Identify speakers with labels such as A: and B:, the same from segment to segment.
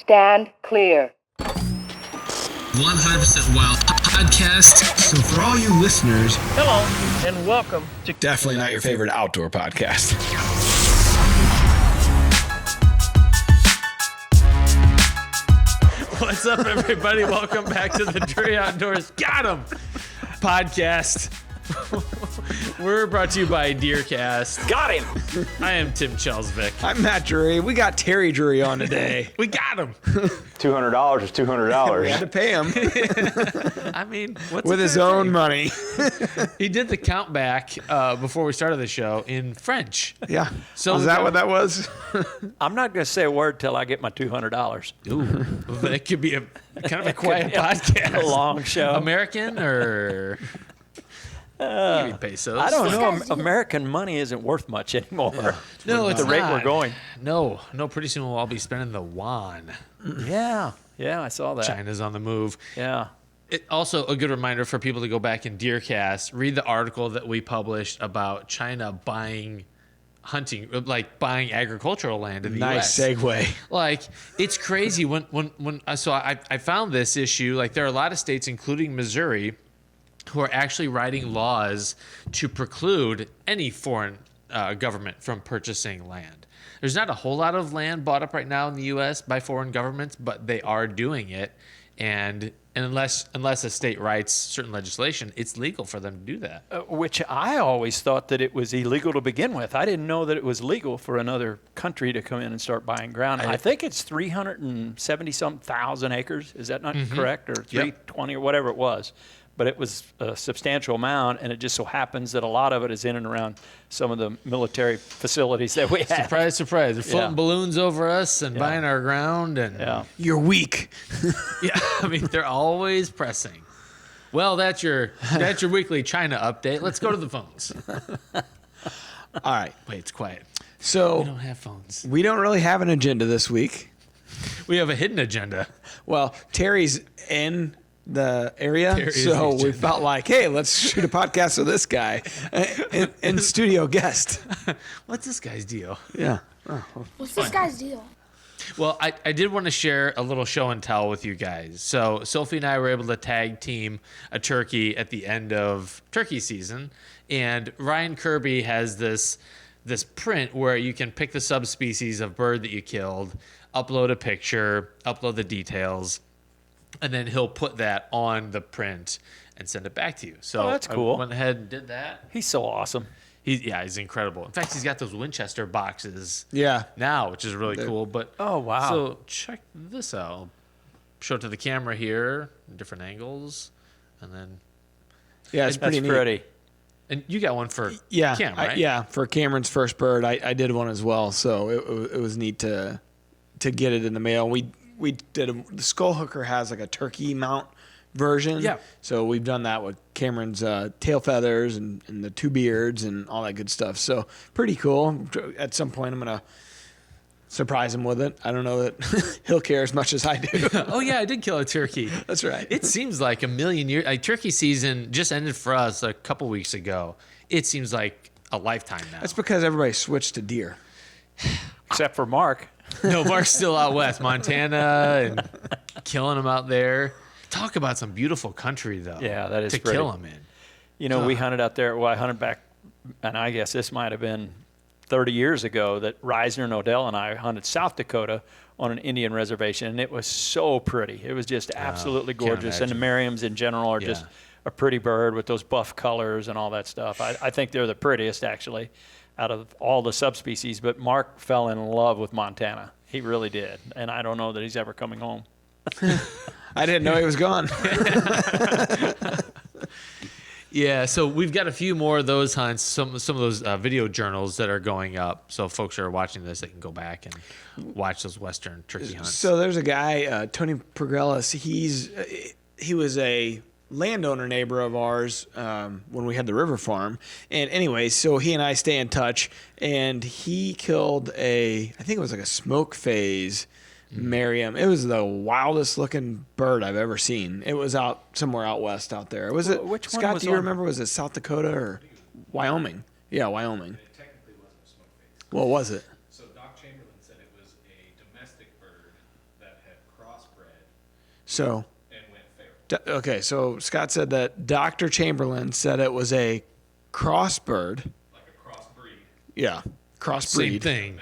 A: Stand clear.
B: 100% Wild Podcast.
C: So for all you listeners,
D: hello and welcome to
C: definitely not your favorite outdoor podcast.
D: What's up, everybody? Welcome back to the Drury Outdoors Got 'em podcast. We're brought to you by DeerCast.
E: Got him.
D: I am Tim Chelsvik.
C: I'm Matt Drury. We got Terry Drury on today.
D: We got him.
E: $200 is $200.
C: We had to pay him
D: I mean, what's
C: with his own money.
D: He did the count back before we started the show in French.
C: Yeah.
D: So
C: is that what that was?
E: I'm not going to say a word till I get my $200.
D: Ooh, that could be a kind of a quiet podcast.
E: A long show.
D: American or maybe pesos.
E: I don't know. American money isn't worth much anymore.
D: No, it's
E: the rate
D: not.
E: we're going.
D: No. Pretty soon we'll all be spending the yuan.
E: Yeah, I saw that.
D: China's on the move.
E: Yeah.
D: Also, a good reminder for people to go back in DeerCast, read the article that we published about China buying agricultural land in the
C: Nice
D: U.S.
C: segue.
D: Like, it's crazy I found this issue. Like, there are a lot of states, including Missouri, who are actually writing laws to preclude any foreign government from purchasing land. There's not a whole lot of land bought up right now in the U.S. by foreign governments, but they are doing it. And unless a state writes certain legislation, it's legal for them to do that.
E: Which I always thought that it was illegal to begin with. I didn't know that it was legal for another country to come in and start buying ground. I think it's 370-something thousand acres. Is that not correct? Or 320 or whatever it was. But it was a substantial amount, and it just so happens that a lot of it is in and around some of the military facilities that we have.
D: Surprise, surprise. They're floating balloons over us and buying our ground. And
C: You're weak.
D: yeah, I mean, they're always pressing. Well, that's your weekly China update. Let's go to the phones.
C: All right.
D: Wait, it's quiet.
C: So
D: We don't have phones.
C: we don't really have an agenda this week.
D: We have a hidden agenda.
C: Well, Terry's in the area,
D: Terry's
C: so
D: the
C: we
D: agenda.
C: felt like, hey, let's shoot a podcast with this guy, and studio guest.
D: What's this guy's deal?
C: Yeah.
F: What's this guy's deal?
D: Well, I did want to share a little show and tell with you guys. So Sophie and I were able to tag team a turkey at the end of turkey season, and Ryan Kirby has this print where you can pick the subspecies of bird that you killed, upload a picture, upload the details, and then he'll put that on the print and send it back to you. So
E: that's cool.
D: I went ahead and did that.
E: He's so awesome.
D: He's incredible. In fact, he's got those Winchester boxes
C: Yeah.
D: now, which is really cool. But
E: Oh, wow.
D: So check this out. I'll show it to the camera here, different angles, and then
C: Yeah, it's
E: That's
C: pretty neat.
E: pretty.
D: and you got one for
C: Yeah,
D: Cam, right?
C: yeah. For Cameron's first bird, I did one as well, so it was neat to get it in the mail. We did the skull hooker has like a turkey mount version.
D: Yeah.
C: So we've done that with Cameron's tail feathers and the two beards and all that good stuff. So pretty cool. At some point, I'm gonna surprise him with it. I don't know that he'll care as much as I do.
D: Oh yeah, I did kill a turkey.
C: That's right.
D: It seems like a million years. Like, turkey season just ended for us a couple weeks ago. It seems like a lifetime now.
C: That's because everybody switched to deer.
E: Except for Mark.
D: No, Mark's still out west, Montana, and killing them out there. Talk about some beautiful country, though.
E: Yeah, that is
D: to
E: pretty.
D: kill them in.
E: You know, we hunted out there. Well, I hunted back, and I guess this might have been 30 years ago that Reisner and Odell and I hunted South Dakota on an Indian reservation, and it was so pretty. It was just absolutely
D: can't
E: gorgeous. And the
D: imagine.
E: Merriams in general are just a pretty bird with those buff colors and all that stuff. I think they're the prettiest, actually, out of all the subspecies. But Mark fell in love with Montana. He really did. And I don't know that he's ever coming home.
C: I didn't know he was gone.
D: Yeah, so we've got a few more of those hunts, some of those video journals that are going up. So folks who are watching this, they can go back and watch those Western turkey hunts.
C: So there's a guy, Tony Pergellis. He was a landowner neighbor of ours when we had the river farm. And anyway, so he and I stay in touch. And he killed I think it was like a smoke phase Merriam. It was the wildest looking bird I've ever seen. It was out somewhere out west out there. Was it?
E: Which one
C: Scott,
E: was
C: do you
E: on?
C: remember? Was it South Dakota or Wyoming? Yeah, Wyoming.
B: It technically wasn't a smoke phase.
C: What was it?
B: So Doc Chamberlain said it was a domestic bird that
C: So, okay, so Scott said that Dr. Chamberlain said it was a crossbird.
B: Like a crossbreed.
C: Yeah,
D: Same
C: crossbreed.
D: thing.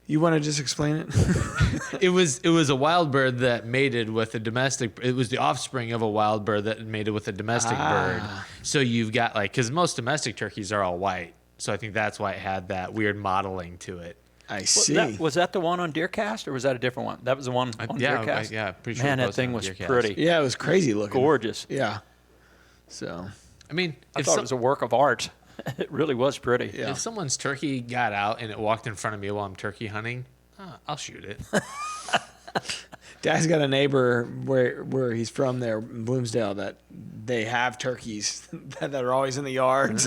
C: You want to just explain it?
D: It was a wild bird that mated with a domestic. It was the offspring of a wild bird that mated with a domestic bird. So you've got because most domestic turkeys are all white. So I think that's why it had that weird modeling to it.
C: I see.
E: Was that the one on DeerCast, or was that a different one? That was the one on DeerCast?
D: Yeah, pretty sure.
E: Man,
D: it
E: that
D: was
E: thing
D: on
E: was
D: DeerCast.
E: pretty.
C: Yeah, it was crazy looking.
E: Gorgeous.
C: Yeah. So,
D: I mean,
E: I thought it was a work of art. It really was pretty.
C: Yeah.
D: if someone's turkey got out and it walked in front of me while I'm turkey hunting, I'll shoot it.
C: Dad's got a neighbor where he's from there in Bloomsdale that they have turkeys that are always in the yards,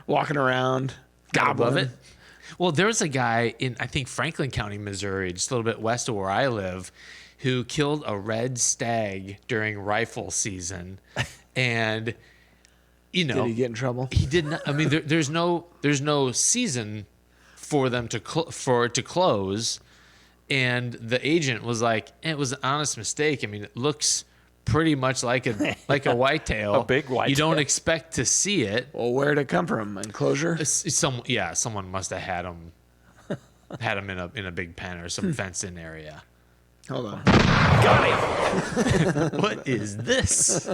C: walking around, gobbling.
D: Love it. Well, there's a guy in, I think, Franklin County, Missouri, just a little bit west of where I live, who killed a red stag during rifle season. And,
C: Did he get in trouble?
D: he did not. I mean, there's no season for them for it to close. And the agent was like, it was an honest mistake. I mean, it looks pretty much like a whitetail.
E: A big whitetail.
D: You don't expect to see it.
C: Well, where'd it come from? Enclosure?
D: Someone must have had him in a big pen or some fenced-in area.
C: Hold on.
D: What is this?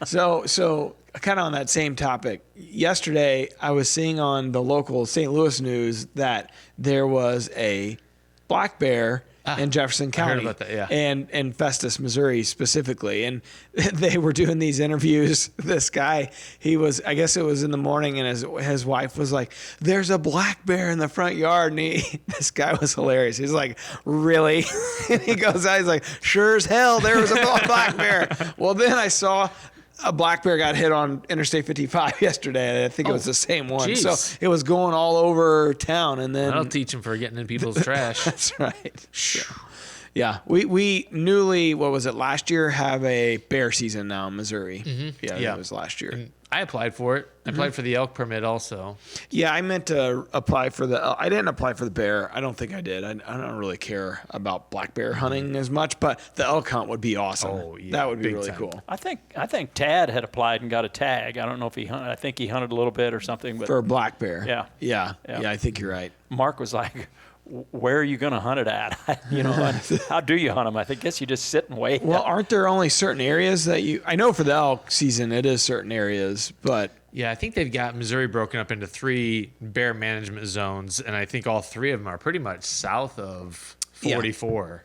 C: So kind of on that same topic, yesterday I was seeing on the local St. Louis news that there was a black bear in Jefferson County.
D: I heard about that, yeah.
C: And Festus, Missouri specifically. And they were doing these interviews. This guy, I guess it was in the morning, and his wife was like, there's a black bear in the front yard. And this guy was hilarious. He's like, really? And he goes out, he's like, sure as hell, there was a black bear. Well, then I saw a black bear got hit on Interstate 55 yesterday. I think it was the same one.
D: Geez.
C: So it was going all over town. And then
D: That'll teach him for getting in people's trash.
C: that's right. Yeah. We newly, what was it, last year, have a bear season now in Missouri. Yeah,
D: Yeah.
C: it was last year.
D: And I applied for it. I applied for the elk permit also.
C: Yeah, I meant to apply for I didn't apply for the bear. I don't think I did. I don't really care about black bear hunting as much, but the elk hunt would be awesome.
D: Oh, yeah,
C: That would be
D: big
C: really
D: time.
C: cool.
E: I think Tad had applied and got a tag. I don't know if he hunted. I think he hunted a little bit or something. But
C: For a black bear.
E: Yeah.
C: Yeah,
E: Yeah.
C: I think you're right.
E: Mark was like, where are you going to hunt it at? How do you hunt them? I guess you just sit and wait.
C: Well, aren't there only certain areas that I know for the elk season it is certain areas, but
D: Yeah, I think they've got Missouri broken up into 3 bear management zones, and I think all 3 of them are pretty much south of 44.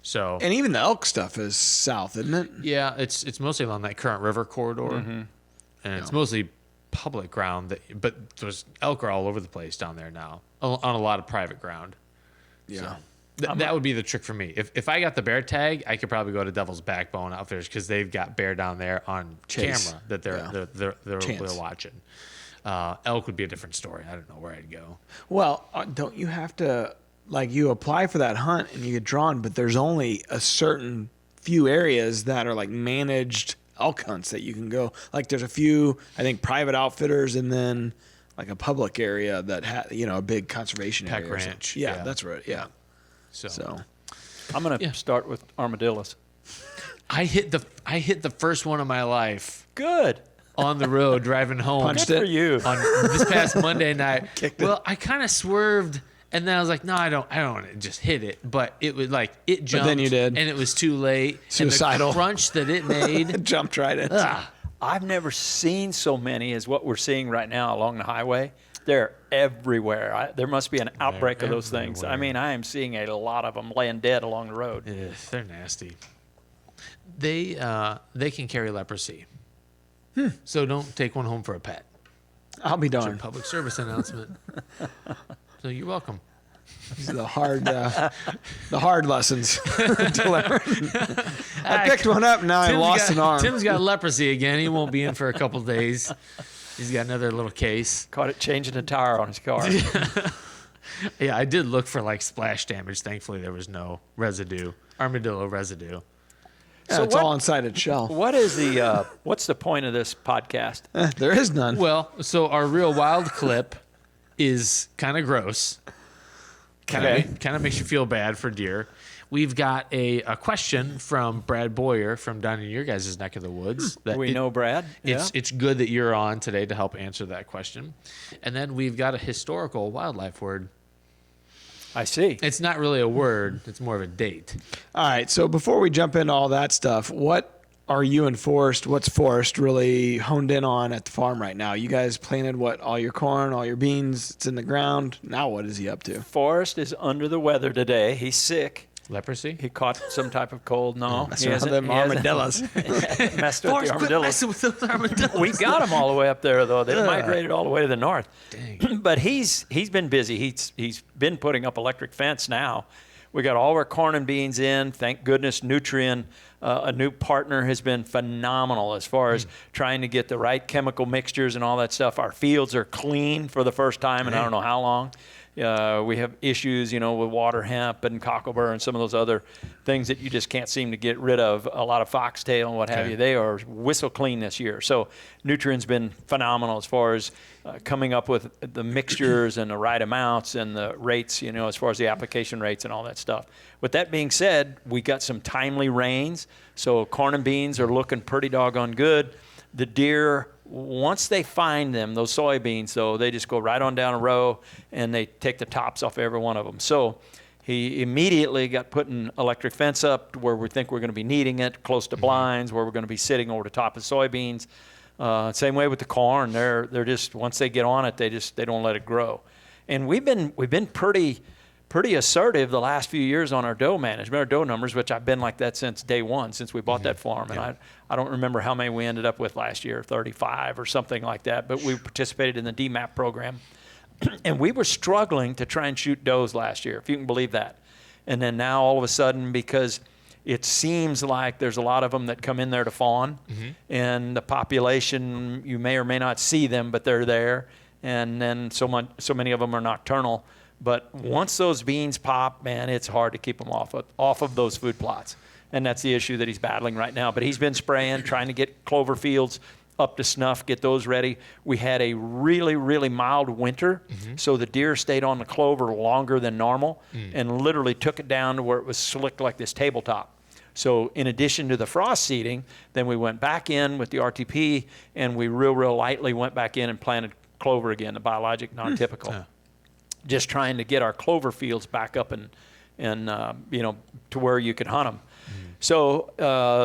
D: So
C: and even the elk stuff is south, isn't it?
D: yeah, it's mostly along that Current River corridor, and it's mostly public ground. But there's elk are all over the place down there now on a lot of private ground.
C: Yeah.
D: That would be the trick for me. If I got the bear tag, I could probably go to Devil's Backbone Outfitters because they've got bear down there on
C: Chase.
D: camera that they're watching. Elk would be a different story. I don't know where I'd go.
C: Well, don't you have to, you apply for that hunt and you get drawn, but there's only a certain few areas that are managed elk hunts that you can go. There's a few, I think, private outfitters and then a public area that a big conservation
D: Peck
C: area.
D: Ranch,
C: Yeah,
D: yeah.
C: that's right. Yeah.
D: So
E: I'm going to start with armadillos.
D: I hit the first one of my life
E: Good.
D: on the road driving home.
C: Punched
E: Good
C: it.
E: for you.
D: On this past Monday night.
C: Kicked it.
D: Well, I kind of swerved, and then I was like, no, I don't want to just hit it. But it was it jumped.
C: then you did.
D: And it was too late.
C: Suicidal.
D: And the crunch that it made.
C: Jumped right in.
E: I've never seen so many as what we're seeing right now along the highway. They're everywhere. There must be an outbreak of those things. I mean, I am seeing a lot of them laying dead along the road.
D: Ugh, they're nasty. They can carry leprosy. So don't take one home for a pet.
C: I'll be
D: It's a
C: darned.
D: public service announcement. So you're welcome.
C: These are the hard lessons to learn. I picked one up, now I lost an arm.
D: Tim's got leprosy again. He won't be in for a couple days. He's got another little case.
E: Caught it changing a tire on his car.
D: Yeah, I did look for splash damage. Thankfully, there was no residue, armadillo residue.
C: Yeah,
E: So
C: it's all inside its shell.
E: What is what's the point of this podcast?
C: There is none.
D: Well, so our real wild clip is kind of gross. Kind of makes you feel bad for deer. We've got a question from Brad Boyer from down in your guys' neck of the woods.
E: Know Brad.
D: It's good that you're on today to help answer that question. And then we've got a historical wildlife word.
E: I see.
D: It's not really a word. It's more of a date.
C: All right. So before we jump into all that stuff, what are you and Forrest, what's Forrest really honed in on at the farm right now? You guys planted all your corn, all your beans, it's in the ground. Now what is he up to?
E: Forrest is under the weather today. He's sick.
D: Leprosy?
E: He caught some type of cold. No,
C: That's one of them armadillos.
E: Messed with the armadillos.
D: With those armadillos.
E: We got them all the way up there, though. They migrated all the way to the north.
D: Dang.
E: But he's been busy. He's been putting up electric fence now. We got all our corn and beans in. Thank goodness, Nutrien, a new partner, has been phenomenal as far as trying to get the right chemical mixtures and all that stuff. Our fields are clean for the first time in I don't know how long. We have issues, with water hemp and cocklebur and some of those other things that you just can't seem to get rid of. A lot of foxtail and what have you. They are whistle clean this year. So Nutrien's been phenomenal as far as coming up with the mixtures and the right amounts and the rates, as far as the application rates and all that stuff. With that being said, we got some timely rains. So corn and beans are looking pretty doggone good. The deer, once they find them, those soybeans, though, they just go right on down a row and they take the tops off every one of them. So he immediately got putting electric fence up where we think we're going to be needing it, close to blinds, where we're going to be sitting over the top of soybeans. Same way with the corn. They're just, once they get on it, they don't let it grow. And we've been pretty assertive the last few years on our doe management, our doe numbers, which I've been like that since day one, since we bought that farm. And I don't remember how many we ended up with last year, 35 or something like that, but we participated in the DMAP program. And we were struggling to try and shoot does last year, if you can believe that. And then now all of a sudden, because it seems like there's a lot of them that come in there to fawn, and the population, you may or may not see them, but they're there. And then so many of them are nocturnal. But once those beans pop, man, it's hard to keep them off of those food plots. And that's the issue that he's battling right now. But he's been spraying, trying to get clover fields up to snuff, get those ready. We had a really, really mild winter, so the deer stayed on the clover longer than normal and literally took it down to where it was slick like this tabletop. So in addition to the frost seeding, then we went back in with the RTP, and we real lightly went back in and planted clover again, the biologic non-typical. Just trying to get our clover fields back up and to where you could hunt them. So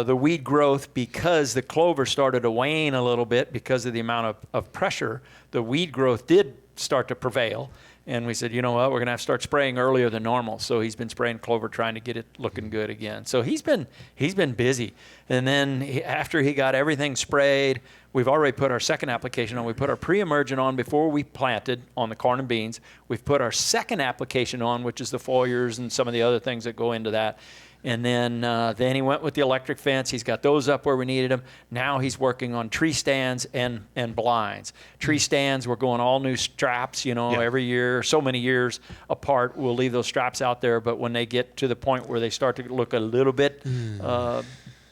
E: the weed growth, because the clover started to wane a little bit because of the amount of pressure, the weed growth did start to prevail. And we said, you know what, we're going to have to start spraying earlier than normal. So he's been spraying clover, trying to get it looking good again. So he's been busy. And then after he got everything sprayed, we've already put our second application on. We put our pre-emergent on before we planted on the corn and beans. We've put our second application on, which is the foliars and some of the other things that go into that. And then he went with the electric fence. He's got those up where we needed them. Now he's working on tree stands and blinds. Tree stands, we're going all new straps, every year, so many years apart. We'll leave those straps out there, but when they get to the point where they start to look a little bit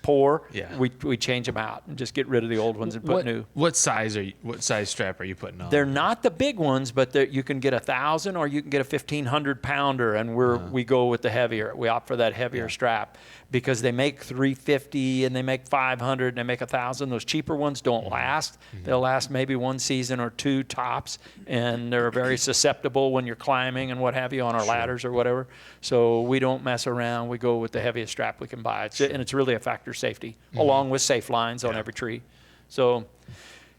E: poor, we change them out and just get rid of the old ones and put new.
D: What size strap are you putting on?
E: They're not the big ones, but you can get 1,000 or you can get a 1,500 pounder, and we go with the heavier. We opt for that heavier strap because they make 350 and they make 500 and they make 1,000. Those cheaper ones don't last. They'll last maybe one season or two tops, and they're very susceptible when you're climbing and what have you on our ladders or whatever. So we don't mess around. We go with the heaviest strap we can buy. And it's really a factor safety, along with safe lines on every tree. So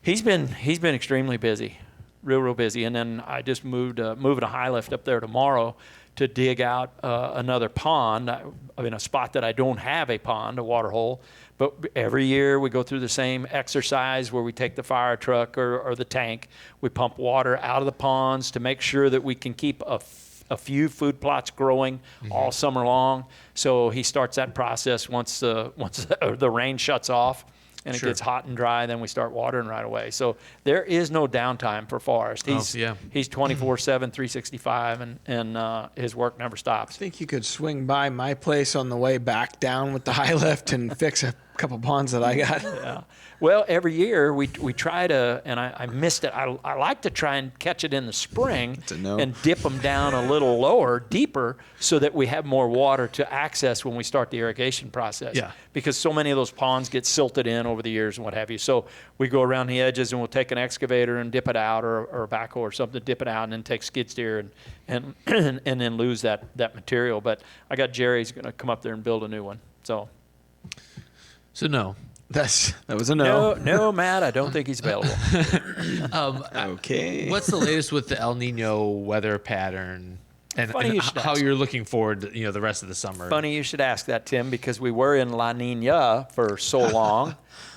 E: he's been extremely busy, real busy. And then I just moving a high lift up there tomorrow to dig out another pond. In a spot that I don't have a pond, a water hole. But every year we go through the same exercise where we take the fire truck or the tank. We pump water out of the ponds to make sure that we can keep a few food plots growing all summer long. So he starts that process once the rain shuts off. and it
D: Sure.
E: gets hot and dry, then we start watering right away. So there is no downtime for Forrest. He's 24/7, 365, and his work never stops.
C: I think you could swing by my place on the way back down with the high lift and fix a couple ponds that I got.
E: Yeah. Well, every year we try to, and I missed it. I like to try and catch it in the spring
C: a no.
E: and dip them down a little lower, deeper, so that we have more water to access when we start the irrigation process.
D: Yeah.
E: Because so many of those ponds get silted in over the years and what have you. So we go around the edges and we'll take an excavator and dip it out, or a backhoe or something, dip it out, and then take skid steer and then lose that material. But I got Jerry's going to come up there and build a new one. So
D: no.
C: That was a no.
E: No, Matt, I don't think he's available.
C: Okay.
D: What's the latest with the El Nino weather pattern and
E: Funny you should
D: how
E: ask.
D: you're looking forward to, the rest of the summer?
E: Funny you should ask that, Tim, because we were in La Nina for so long,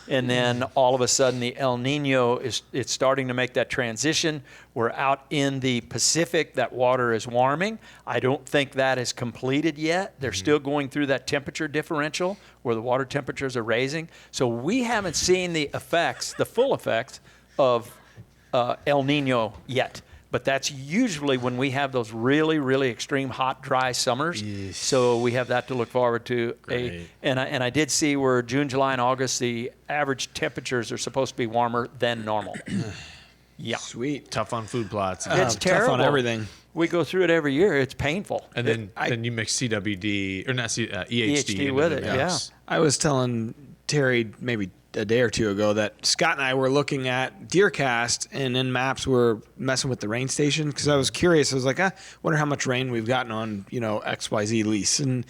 E: and then all of a sudden the El Nino it's starting to make that transition. We're out in the Pacific. That water is warming. I don't think that is completed yet. They're still going through that temperature differential where the water temperatures are raising. So we haven't seen the full effects of El Nino yet. But that's usually when we have those really, really extreme hot, dry summers.
D: Yes.
E: So we have that to look forward to.
D: Great.
E: And I did see where June, July, and August, the average temperatures are supposed to be warmer than normal. Yeah.
C: Sweet.
D: Tough on food plots.
E: It's
C: Tough
E: terrible.
C: on everything.
E: We go through it every year. It's painful.
D: And then you mix CWD or not EHD into
E: with
D: the
E: it,
D: mix.
C: I was telling Terry maybe a day or two ago that Scott and I were looking at DeerCast, and in maps we're messing with the rain station because I was curious. I was like, I wonder how much rain we've gotten on XYZ lease, and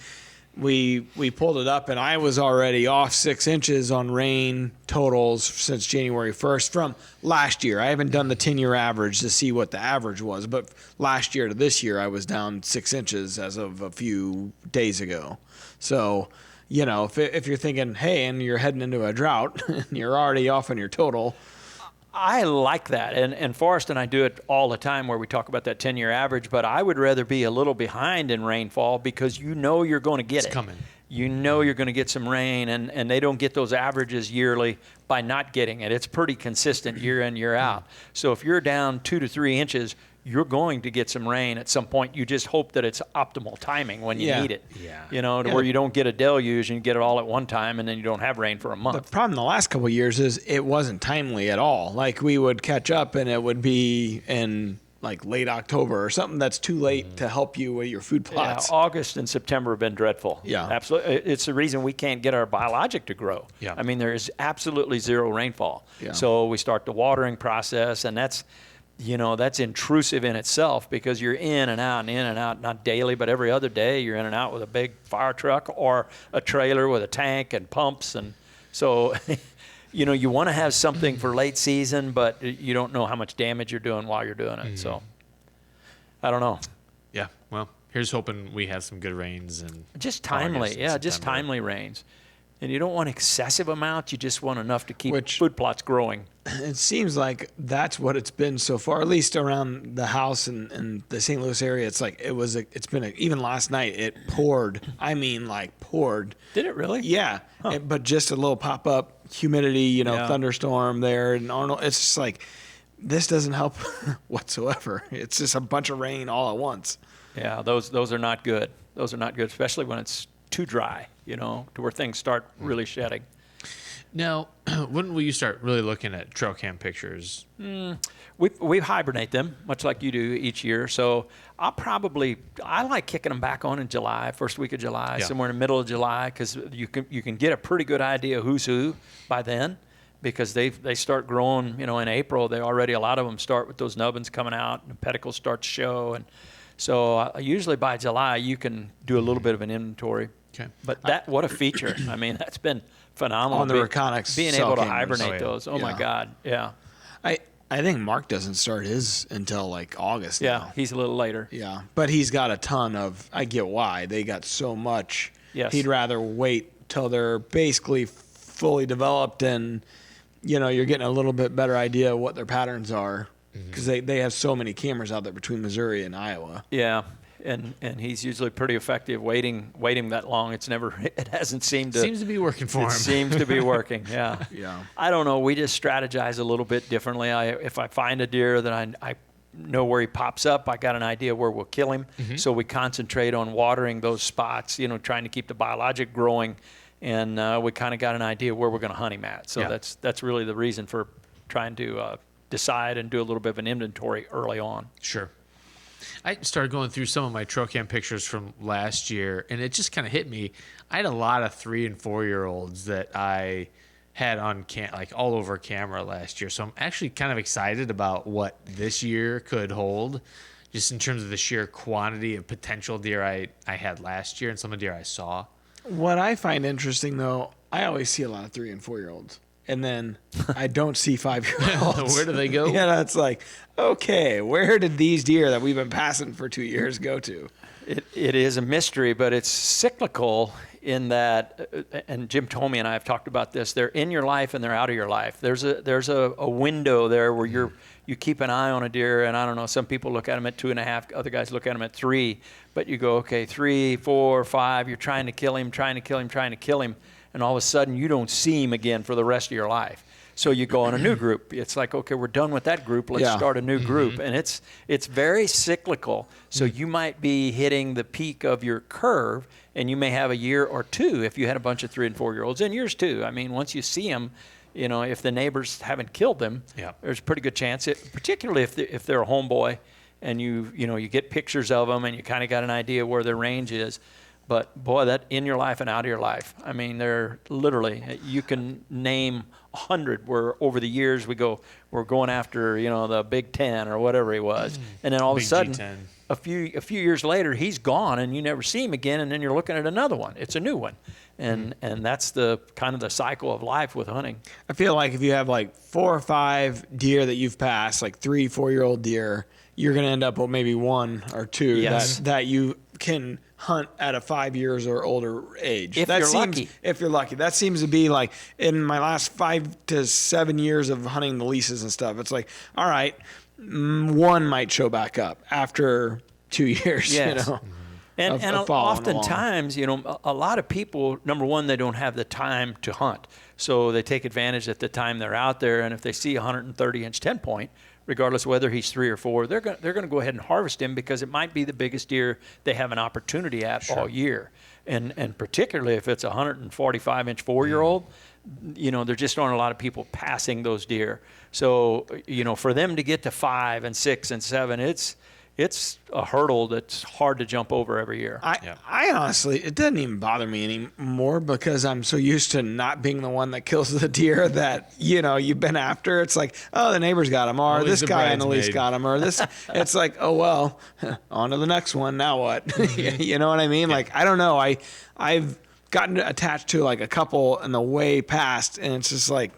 C: we pulled it up, and I was already off 6 inches on rain totals since January 1st from last year. I haven't done the 10-year average to see what the average was, but last year to this year I was down 6 inches as of a few days ago. So if you're thinking, hey, and you're heading into a drought, and you're already off on your total.
E: I like that. And Forrest and I do it all the time where we talk about that 10-year average, but I would rather be a little behind in rainfall because you're going to get it.
D: It's coming.
E: You're going to get some rain, and they don't get those averages yearly by not getting it. It's pretty consistent year in, year out. So if you're down 2 to 3 inches, you're going to get some rain at some point. You just hope that it's optimal timing when you need it.
D: Yeah.
E: Where you don't get a deluge and you get it all at one time and then you don't have rain for a month.
C: The problem the last couple of years is it wasn't timely at all. Like we would catch up and it would be in like late October or something that's too late to help you with your food plots.
E: Yeah, August and September have been dreadful.
C: Yeah.
E: Absolutely. It's the reason we can't get our biologic to grow.
D: Yeah.
E: I mean, there is absolutely zero rainfall.
C: Yeah.
E: So we start the watering process, and that's intrusive in itself because you're in and out, not daily, but every other day you're in and out with a big fire truck or a trailer with a tank and pumps. And so, you want to have something for late season, but you don't know how much damage you're doing while you're doing it. So I don't know.
D: Yeah. Well, here's hoping we have some good rains and
E: Just timely.
D: August and
E: Yeah, just
D: September.
E: timely rains. And you don't want excessive amounts. You just want enough to keep
C: Which-
E: food plots growing.
C: It seems like that's what it's been so far, at least around the house and the St. Louis area. It's like even last night it poured. I mean, like poured.
E: Did it really?
C: Yeah, but just a little pop up humidity,
E: Yeah.
C: thunderstorm there in Arnold. It's just like this doesn't help whatsoever. It's just a bunch of rain all at once.
E: Yeah, those are not good. Those are not good, especially when it's too dry, to where things start really shedding.
D: Now, when will you start really looking at trail cam pictures?
E: We hibernate them, much like you do each year. So I like kicking them back on in July, first week of July,
D: Yeah.
E: somewhere in the middle of July, because you can get a pretty good idea of who's who by then, because they start growing. In April, a lot of them start with those nubbins coming out, and the pedicles start to show, and so usually by July you can do a little bit of an inventory.
D: Okay.
E: But what a feature! I mean, that's been phenomenal.
C: On the Reconics
E: being
C: cell
E: able to
C: cameras.
E: hibernate
D: Oh, yeah.
E: those. Oh my
C: Yeah.
E: God, yeah.
C: I think Mark doesn't start his until like August.
E: Yeah,
C: now.
E: he's a little later.
C: Yeah, but he's got a ton of. I get why they got so much.
E: Yes.
C: He'd rather wait till they're basically fully developed and you're getting a little bit better idea of what their patterns are because they have so many cameras out there between Missouri and Iowa.
E: Yeah. and he's usually pretty effective waiting that long. It hasn't seemed to.
D: Seems to be working for him.
E: It seems to be working, yeah.
C: Yeah.
E: I don't know. We just strategize a little bit differently. If I find a deer that I know where he pops up, I got an idea where we'll kill him. So we concentrate on watering those spots, trying to keep the biologic growing, and we kind of got an idea where we're going to hunt him at. So that's really the reason for trying to decide and do a little bit of an inventory early on.
D: Sure. I started going through some of my trail cam pictures from last year, and it just kind of hit me. I had a lot of 3 and 4 year olds that I had on like all over camera last year. So I'm actually kind of excited about what this year could hold, just in terms of the sheer quantity of potential deer I had last year and some of the deer I saw.
C: What I find interesting, though, I always see a lot of 3 and 4 year olds. And then I don't see 5-year-olds.
D: Where do they go?
C: Yeah, it's like, okay, where did these deer that we've been passing for 2 years go to?
E: It is a mystery, but it's cyclical in that, and Jim Tomey and I have talked about this, they're in your life and they're out of your life. There's a window there where you keep an eye on a deer, and I don't know, some people look at them at 2.5, other guys look at them at 3, but you go, okay, 3, 4, 5, you're trying to kill him, and all of a sudden you don't see him again for the rest of your life. So you go on a new group. It's like, okay, we're done with that group. Let's start a new group. And it's very cyclical. So you might be hitting the peak of your curve, and you may have a year or two if you had a bunch of 3 and 4 year olds, and yours too. I mean, once you see them, if the neighbors haven't killed them, there's a pretty good chance, particularly if they're a homeboy, and you get pictures of them and you kind of got an idea where their range is. But boy, that in your life and out of your life. I mean, they're literally, you can name 100 where over the years we're going after, the Big Ten or whatever he was. And then all of a sudden, a few years later, he's gone and you never see him again. And then you're looking at another one. It's a new one. And that's the kind of the cycle of life with hunting.
C: I feel like if you have like 4 or 5 deer that you've passed, like 3, 4 year old deer, you're going to end up with maybe 1 or 2 that you can hunt at a 5 years or older age.
E: If you're lucky.
C: If you're lucky. That seems to be like in my last 5 to 7 years of hunting the leases and stuff. It's like, all right, 1 might show back up after 2 years,
E: Yes. And oftentimes,
C: along.
E: A lot of people, number one, they don't have the time to hunt. So they take advantage at the time they're out there. And if they see a 130-inch 10-point, regardless of whether he's 3 or 4, they're going to go ahead and harvest him because it might be the biggest deer they have an opportunity at all year. And particularly if it's a 145-inch 4-year-old, there just aren't a lot of people passing those deer. So, for them to get to 5 and 6 and 7, it's a hurdle that's hard to jump over every year.
C: I honestly, it doesn't even bother me anymore because I'm so used to not being the one that kills the deer that, you've been after. It's like, oh, the neighbor's got him, or
D: Always
C: this
D: the
C: guy on the lease
D: bridesmaid.
C: got him, or this. It's like, oh, well, on to the next one. Now what? You know what I mean? Like, I don't know. I've gotten attached to like a couple in the way past, and it's just like,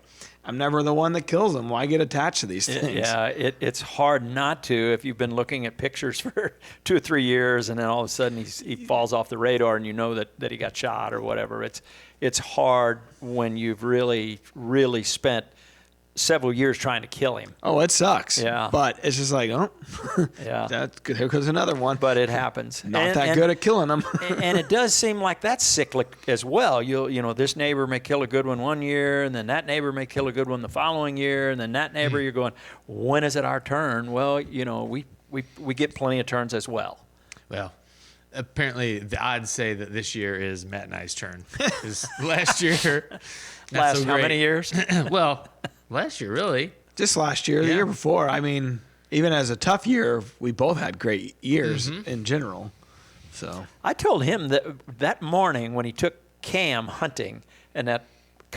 C: I'm never the one that kills them. Why get attached to these things?
E: It's hard not to if you've been looking at pictures for 2 or 3 years, and then all of a sudden he falls off the radar, and you know that he got shot or whatever. It's hard when you've really, really spent several years trying to kill him.
C: Oh, it sucks.
E: Yeah.
C: But it's just like, here goes another one.
E: But it happens.
C: Not that good at killing them.
E: And it does seem like that's cyclic as well. This neighbor may kill a good one one year, and then that neighbor may kill a good one the following year, and then that neighbor, you're going, when is it our turn? Well, we get plenty of turns as well.
D: Well, apparently the odds say that this year is Matt and I's turn. 'Cause last year, not
E: Last
D: so
E: how
D: great.
E: many years?
D: Well, last year, really.
C: Just last year, the year before. I mean, even as a tough year, we both had great years in general. So
E: I told him that morning when he took Cam hunting, and that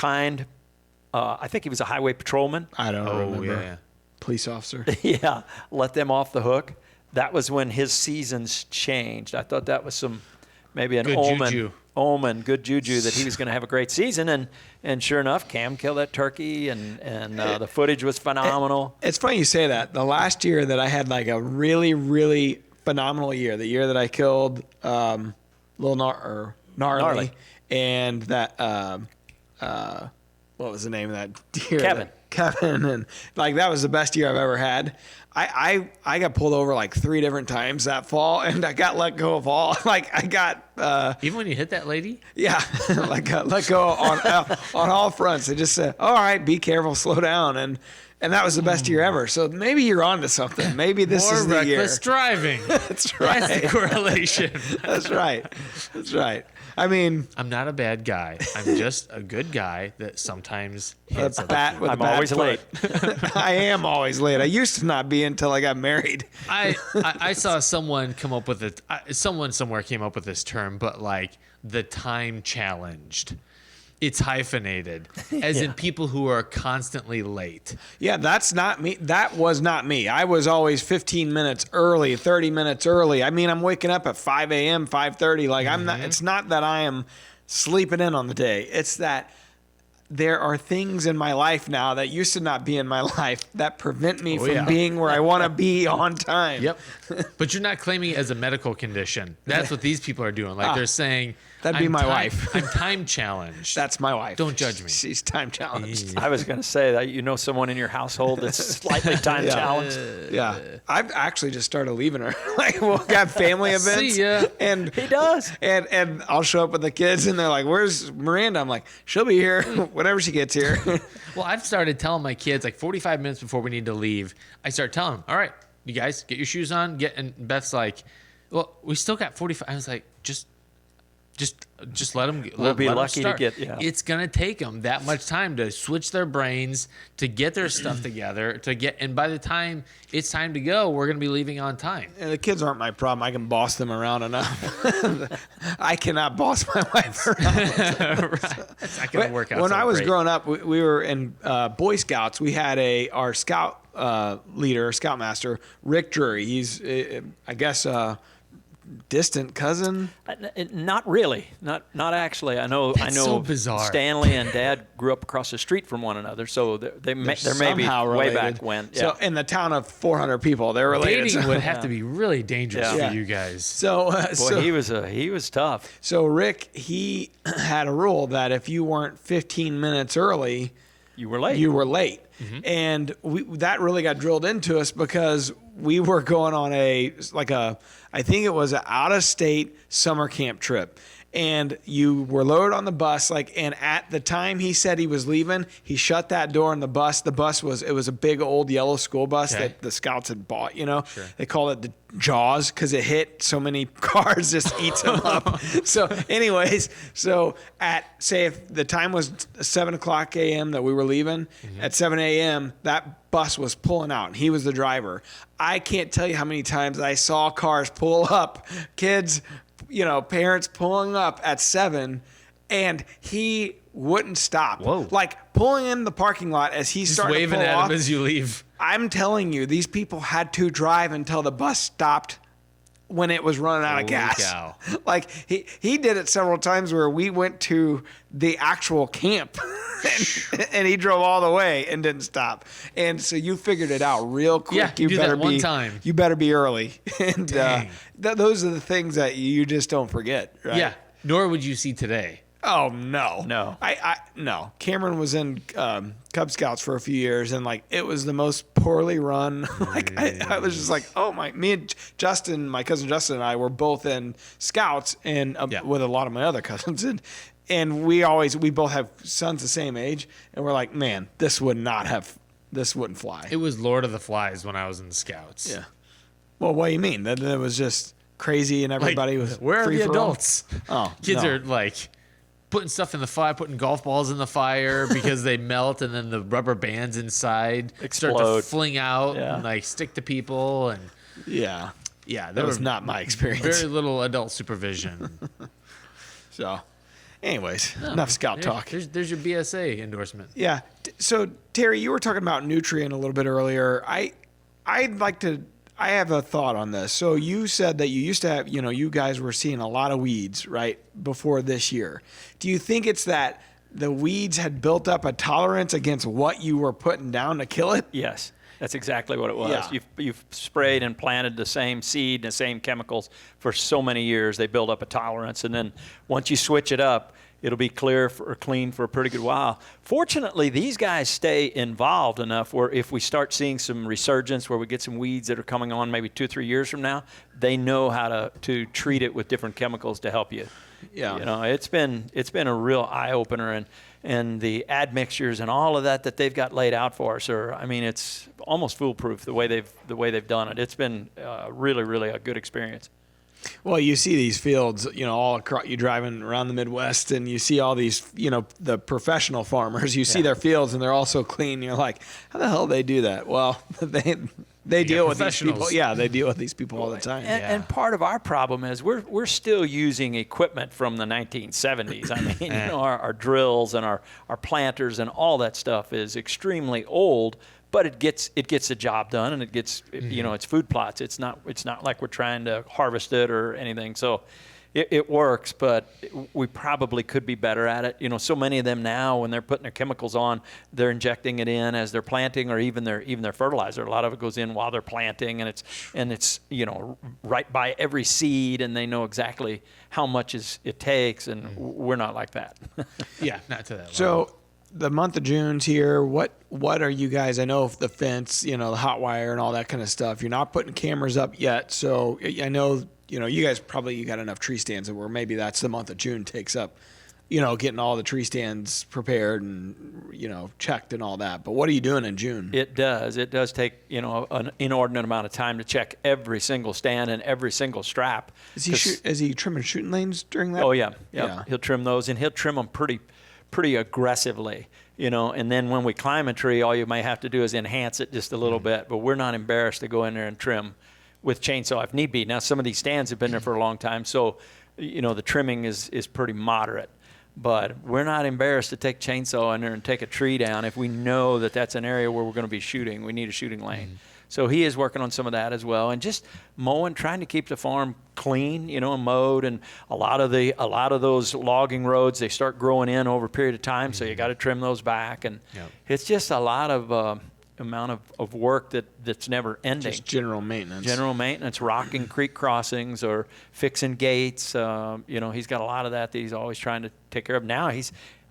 E: I think he was a highway patrolman.
C: I don't remember.
D: Yeah.
C: Police officer.
E: Yeah, let them off the hook. That was when his seasons changed. I thought that was maybe an
D: Good
E: omen, good juju that he was going to have a great season. And sure enough, Cam killed that turkey, and the footage was phenomenal.
C: It's funny you say that. The last year that I had like a really, really phenomenal year, the year that I killed Little Gnarly, and that what was the name of that deer?
E: Kevin.
C: Kevin, and like that was the best year I've ever had. I got pulled over like 3 different times that fall, and I got let go of all. Like I got
D: Even when you hit that lady?
C: yeah, like got let go on all fronts. They just said, "All right, be careful, slow down," and that was the best year ever. So maybe you're onto something. Maybe this
D: More
C: is the year.
D: reckless driving.
C: That's right.
D: That's the correlation.
C: That's right. That's right. I mean,
D: I'm not a bad guy. I'm just a good guy that sometimes hits
C: a bat with a
E: I'm
C: bad
E: always
C: foot.
E: late.
C: I am always late. I used to not be until I got married.
D: I saw someone come up with it. Someone somewhere came up with this term, but like the time challenged. It's hyphenated, as in people who are constantly late.
C: Yeah, that's not me. That was not me. I was always 15 minutes early, 30 minutes early. I mean, I'm waking up at 5 a.m., 5:30. Like I'm not. It's not that I am sleeping in on the day. It's that there are things in my life now that used to not be in my life that prevent me from being where I want to be on time.
D: Yep. But you're not claiming it as a medical condition. That's what these people are doing. Like they're saying,
C: that'd be my wife.
D: I'm time challenged.
C: That's my wife.
D: Don't judge me.
C: She's time challenged.
E: I was going to say that you know someone in your household that's slightly time challenged.
C: Yeah, I've actually just started leaving her. Like we'll have family events,
D: See ya.
C: and
E: He does.
C: and I'll show up with the kids, and they're like, "Where's Miranda?" I'm like, "She'll be here whenever she gets here."
D: Well, I've started telling my kids like 45 minutes before we need to leave. I start telling them, "All right, you guys get your shoes on." And Beth's like, "Well, we still got 45." I was like, "Just let them.
E: We'll be
D: let 'em
E: lucky to
D: start.
E: get- yeah.
D: It's gonna take them that much time to switch their brains, to get their stuff together, and by the time it's time to go, we're gonna be leaving on time.
C: And the kids aren't my problem. I can boss them around enough. I cannot boss my wife around.
D: Right. It's not gonna work out.
C: When
D: so
C: I was
D: great.
C: growing up, we were in Boy Scouts. We had our scout leader, scoutmaster, Rick Drury. He's, I guess, distant cousin.
E: Not really. Not actually. I know.
D: so bizarre.
E: Stanley and Dad grew up across the street from one another, so there may be
C: Somehow
E: way
C: related.
E: back when. Yeah.
C: So in the town of 400 people, they're related.
D: dating would have to be really dangerous
E: Yeah.
D: for you guys.
C: So,
E: Boy, he was tough.
C: so Rick, he had a rule that if you weren't 15 minutes early,
E: You were late.
C: you were late. And that really got drilled into us because we were going on I think it was an out-of-state summer camp trip. And you were loaded on the bus, and at the time he said he was leaving, he shut that door in the bus. The bus was a big old yellow school bus that the scouts had bought, They call it the Jaws because it hit so many cars, just eats them up. So anyways, if the time was 7 o'clock a.m. that we were leaving, at 7 a.m., that bus was pulling out and he was the driver. I can't tell you how many times I saw cars pull up, kids, parents pulling up at 7, and he wouldn't stop.
D: Whoa.
C: Like pulling in the parking lot as he
D: Just
C: started to
D: waving
C: pull
D: at
C: off.
D: him as you leave.
C: I'm telling you, these people had to drive until the bus stopped when it was running out of
D: Holy
C: gas.
D: cow.
C: Like he did it several times where we went to the actual camp and he drove all the way and didn't stop. And so you figured it out real quick.
D: Yeah, you do that one time.
C: You better be early. And
D: Dang.
C: those are the things that you just don't forget, right?
D: Yeah. Nor would you see today.
C: Oh no,
E: No.
C: No. Cameron was in Cub Scouts for a few years, and it was the most poorly run. I was just like, oh my! Me and Justin, my cousin Justin, and I were both in Scouts, and with a lot of my other cousins, and we both have sons the same age, and we're like, man, this wouldn't fly.
D: It was Lord of the Flies when I was in the Scouts.
C: Yeah. Well, what do you mean? That it was just crazy, and everybody was
D: where are
C: free
D: the
C: for all?
D: adults?
C: Oh,
D: Kids
C: no.
D: are putting stuff in the fire, putting golf balls in the fire because they melt, and then the rubber bands inside start to
E: Explode.
D: fling out
E: Yeah.
D: and stick to people. And
C: Yeah.
D: yeah,
C: That was not my experience.
D: very little adult supervision.
C: So, anyways, enough scout talk.
D: There's your BSA endorsement.
C: Yeah. So, Terry, you were talking about nutrient a little bit earlier. I have a thought on this. So you said that you used to have, you guys were seeing a lot of weeds, right, before this year. Do you think it's that the weeds had built up a tolerance against what you were putting down to kill it?
E: Yes, that's exactly what it was.
C: Yeah.
E: You've sprayed and planted the same seed and the same chemicals for so many years. They build up a tolerance, and then once you switch it up, it'll be clear or clean for a pretty good while. Fortunately, these guys stay involved enough where if we start seeing some resurgence where we get some weeds that are coming on maybe 2 or 3 years from now, they know how to treat it with different chemicals to help you.
C: Yeah.
E: You know, it's been a real eye opener, and the admixtures and all of that they've got laid out for us are, I mean, it's almost foolproof the way they've done it. It's been really, really a good experience.
C: Well, you see these fields, you know, all across, you driving around the Midwest and you see all these, you know, the professional farmers, you see their fields and they're all so clean. You're like, how the hell do they do that? Well, they deal with these people. Yeah, they deal with these people all the time.
E: And part of our problem is we're still using equipment from the 1970s. I mean, you know, our drills and our planters and all that stuff is extremely old. But it gets the job done, and it gets you know, it's food plots. It's not like we're trying to harvest it or anything. So it works, but we probably could be better at it. You know, so many of them now, when they're putting their chemicals on, they're injecting it in as they're planting, or even their fertilizer. A lot of it goes in while they're planting, and it's you know, right by every seed, and they know exactly how much it takes, and we're not like that.
D: Yeah, not to that level.
C: So the month of June's here. What are you guys? I know the fence, you know, the hot wire and all that kind of stuff. You're not putting cameras up yet, so I know, you know, you guys you got enough tree stands where maybe that's the month of June takes up, you know, getting all the tree stands prepared and, you know, checked and all that. But what are you doing in June?
E: It does take, you know, an inordinate amount of time to check every single stand and every single strap.
C: Is he trimming shooting lanes during that?
E: Oh yeah. He'll trim those, and he'll trim them pretty aggressively, you know, and then when we climb a tree, all you may have to do is enhance it just a little bit, but we're not embarrassed to go in there and trim with chainsaw if need be. Now, some of these stands have been there for a long time, so, you know, the trimming is pretty moderate, but we're not embarrassed to take chainsaw in there and take a tree down if we know that that's an area where we're going to be shooting. We need a shooting lane. So he is working on some of that as well, and just mowing, trying to keep the farm clean, you know, and mowed. And a lot of those logging roads, they start growing in over a period of time, so you got to trim those back. And it's just a lot of amount of work that's never ending.
C: Just general maintenance.
E: General maintenance, rocking creek crossings or fixing gates. You know, he's got a lot of that he's always trying to take care of. Now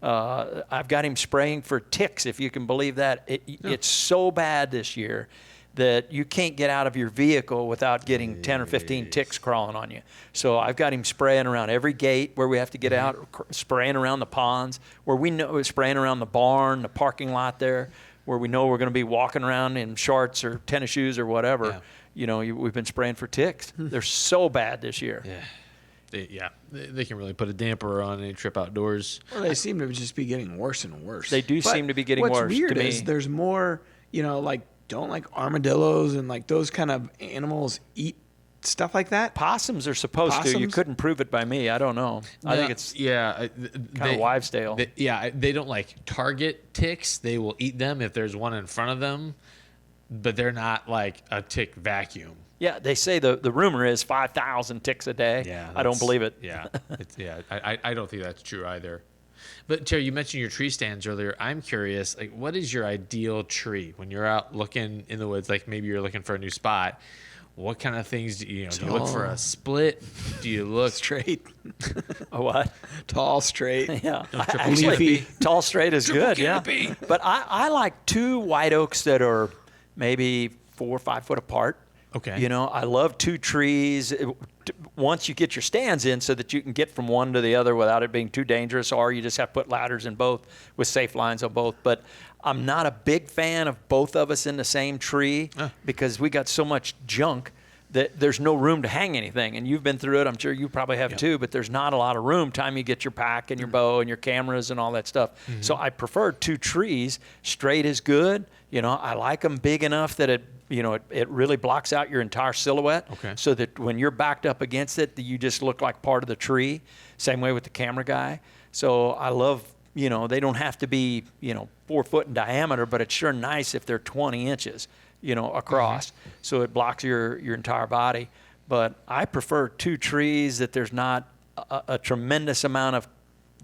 E: I've got him spraying for ticks, if you can believe that. It's so bad this year that you can't get out of your vehicle without getting 10 or 15 ticks crawling on you. So I've got him spraying around every gate where we have to get out, spraying around the ponds, where we know, spraying around the barn, the parking lot there, where we know we're going to be walking around in shorts or tennis shoes or whatever. Yeah. You know, we've been spraying for ticks. They're so bad this year.
D: Yeah. They can really put a damper on any trip outdoors.
C: Well, they seem to just be getting worse and worse.
E: They do seem to be getting worse.
C: What's weird
E: to me
C: is there's more, you know, like, don't like armadillos and like those kind of animals eat stuff like that?
E: Possums are supposed to. You couldn't prove it by me. I don't know. I think it's kind of wives' tale.
D: They don't like target ticks. They will eat them if there's one in front of them, but they're not like a tick vacuum.
E: Yeah, they say the rumor is 5,000 ticks a day.
D: Yeah,
E: I don't believe it.
D: Yeah, I don't think that's true either. But Terry, you mentioned your tree stands earlier. I'm curious, like, what is your ideal tree when you're out looking in the woods? Like, maybe you're looking for a new spot. What kind of things do you look for? A split? Do you look
C: straight?
E: A what?
C: Tall, straight.
E: Yeah, actually, tall, straight is good.
C: Canopy.
E: Yeah, but I like 2 white oaks that are maybe 4 or 5 foot apart.
D: Okay.
E: You know, I love 2 trees. Once you get your stands in so that you can get from one to the other without it being too dangerous, or you just have to put ladders in both with safe lines on both. But I'm not a big fan of both of us in the same tree because we got so much junk that there's no room to hang anything. And you've been through it. I'm sure you probably have too, but there's not a lot of room time you get your pack and your bow and your cameras and all that stuff. Mm-hmm. So I prefer 2 trees. Straight is good. You know, I like them big enough that it really blocks out your entire silhouette. Okay. So that when you're backed up against it, you just look like part of the tree. Same way with the camera guy. So I love, you know, they don't have to be, 4 foot in diameter, but it's sure nice if they're 20 inches, across. Mm-hmm. So it blocks your entire body. But I prefer 2 trees that there's not a tremendous amount of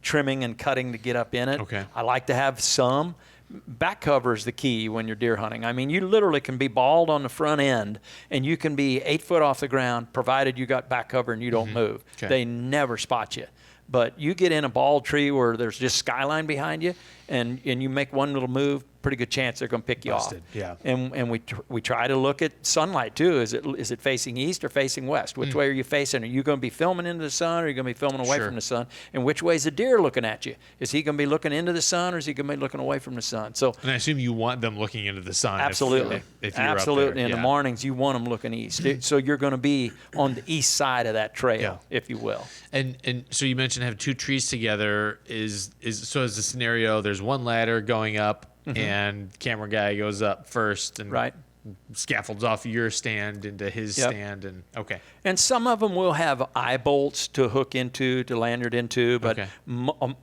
E: trimming and cutting to get up in it.
D: Okay.
E: I like to have some. Back cover is the key when you're deer hunting. I mean, you literally can be bald on the front end, and you can be 8 foot off the ground, provided you got back cover and you don't move. Okay. They never spot you. But you get in a bald tree where there's just skyline behind you, and you make one little move, pretty good chance they're going to pick you off.
D: Yeah.
E: And we try to look at sunlight too. Is it facing east or facing west? Which way are you facing? Are you going to be filming into the sun, or are you going to be filming away from the sun? And which way is the deer looking at you? Is he going to be looking into the sun, or is he going to be looking away from the sun? So,
D: and I assume you want them looking into the sun.
E: Absolutely.
D: If you're
E: absolutely.
D: up there.
E: In the mornings, you want them looking east. So you're going to be on the east side of that trail, if you will.
D: And so you mentioned have two trees together. Is the scenario? There's one ladder going up, and camera guy goes up first, and scaffolds off your stand into his stand, and
E: And some of them will have eye bolts to hook into, to lanyard into, but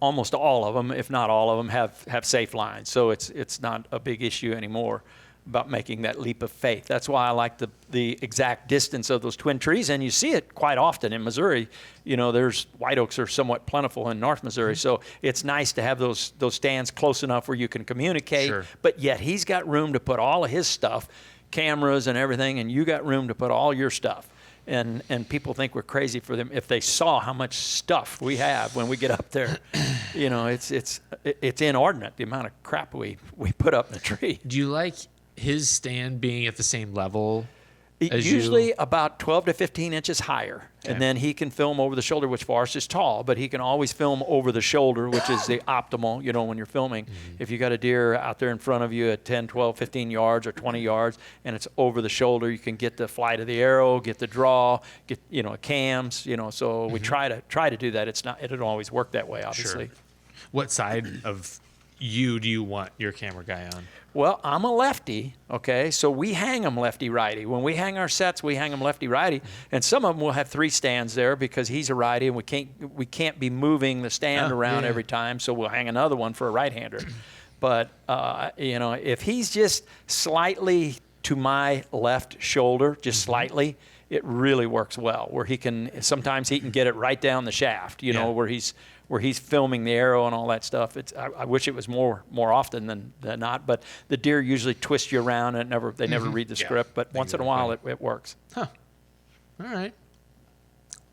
E: almost all of them, if not all of them, have safe lines. So it's not a big issue anymore about making that leap of faith. That's why I like the exact distance of those twin trees, and you see it quite often in Missouri. There's white oaks are somewhat plentiful in North Missouri, so it's nice to have those stands close enough where you can communicate, but yet he's got room to put all of his stuff, cameras and everything, and you got room to put all your stuff. And people think we're crazy for them. If they saw how much stuff we have when we get up there, it's inordinate, the amount of crap we put up in the tree.
D: Do you like his stand being at the same level as
E: usually
D: you?
E: About 12 to 15 inches higher. And then he can film over the shoulder, which Forrest is tall, but he can always film over the shoulder, which is the optimal, when you're filming. If you got a deer out there in front of you at 10, 12, 15 yards or 20 yards, and it's over the shoulder, you can get the flight of the arrow, get the draw, get, cams, so we try to do that. It don't always work that way, obviously.
D: Sure. What side of you do you want your camera guy on?
E: Well, I'm a lefty, okay? So we hang them lefty-righty. When we hang our sets, we hang them lefty-righty. And some of them will have 3 stands there because he's a righty, and we can't be moving the stand around every time, so we'll hang another one for a right-hander. But, if he's just slightly to my left shoulder, just slightly, it really works well, where sometimes he can get it right down the shaft, where he's filming the arrow and all that stuff. I wish it was more often than not, but the deer usually twist you around and they never read the script, but once in a while it works.
D: Huh. All right.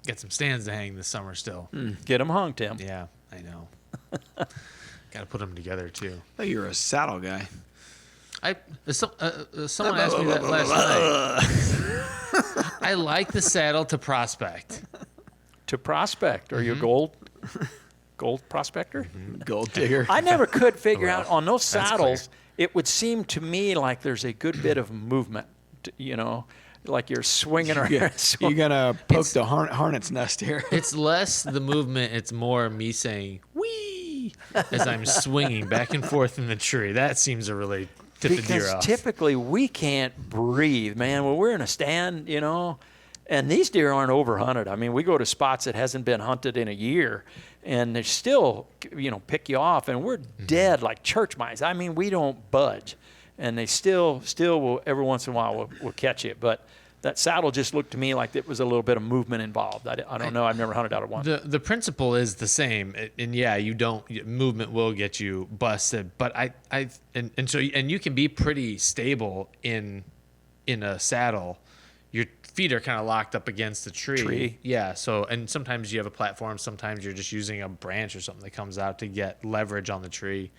D: Got some stands to hang this summer still.
E: Get them hung, Tim.
D: Yeah, I know. Got to put them together too.
C: Oh, you're a saddle guy.
D: Someone asked me that last night. I like the saddle to prospect.
E: To prospect. Are you a gold prospector?
C: Gold digger.
E: I never could figure out on those saddles. It would seem to me like there's a good bit of movement, like you're swinging around.
C: You're going to poke the hornet's nest here.
D: It's less the movement. It's more me saying, wee, as I'm swinging back and forth in the tree. That seems to really tip the deer off.
E: Because typically we can't breathe, man. When we're in a stand, and these deer aren't overhunted. I mean, we go to spots that hasn't been hunted in a year, and they still, pick you off, and we're dead like church mice. I mean, we don't budge, and they still will every once in a while will catch you. But that saddle just looked to me like there was a little bit of movement involved. I don't know. I've never hunted out of one.
D: The principle is the same, and movement will get you busted. But so you can be pretty stable in a saddle. Your feet are kind of locked up against the tree. Yeah. So, and sometimes you have a platform. Sometimes you're just using a branch or something that comes out to get leverage on the tree.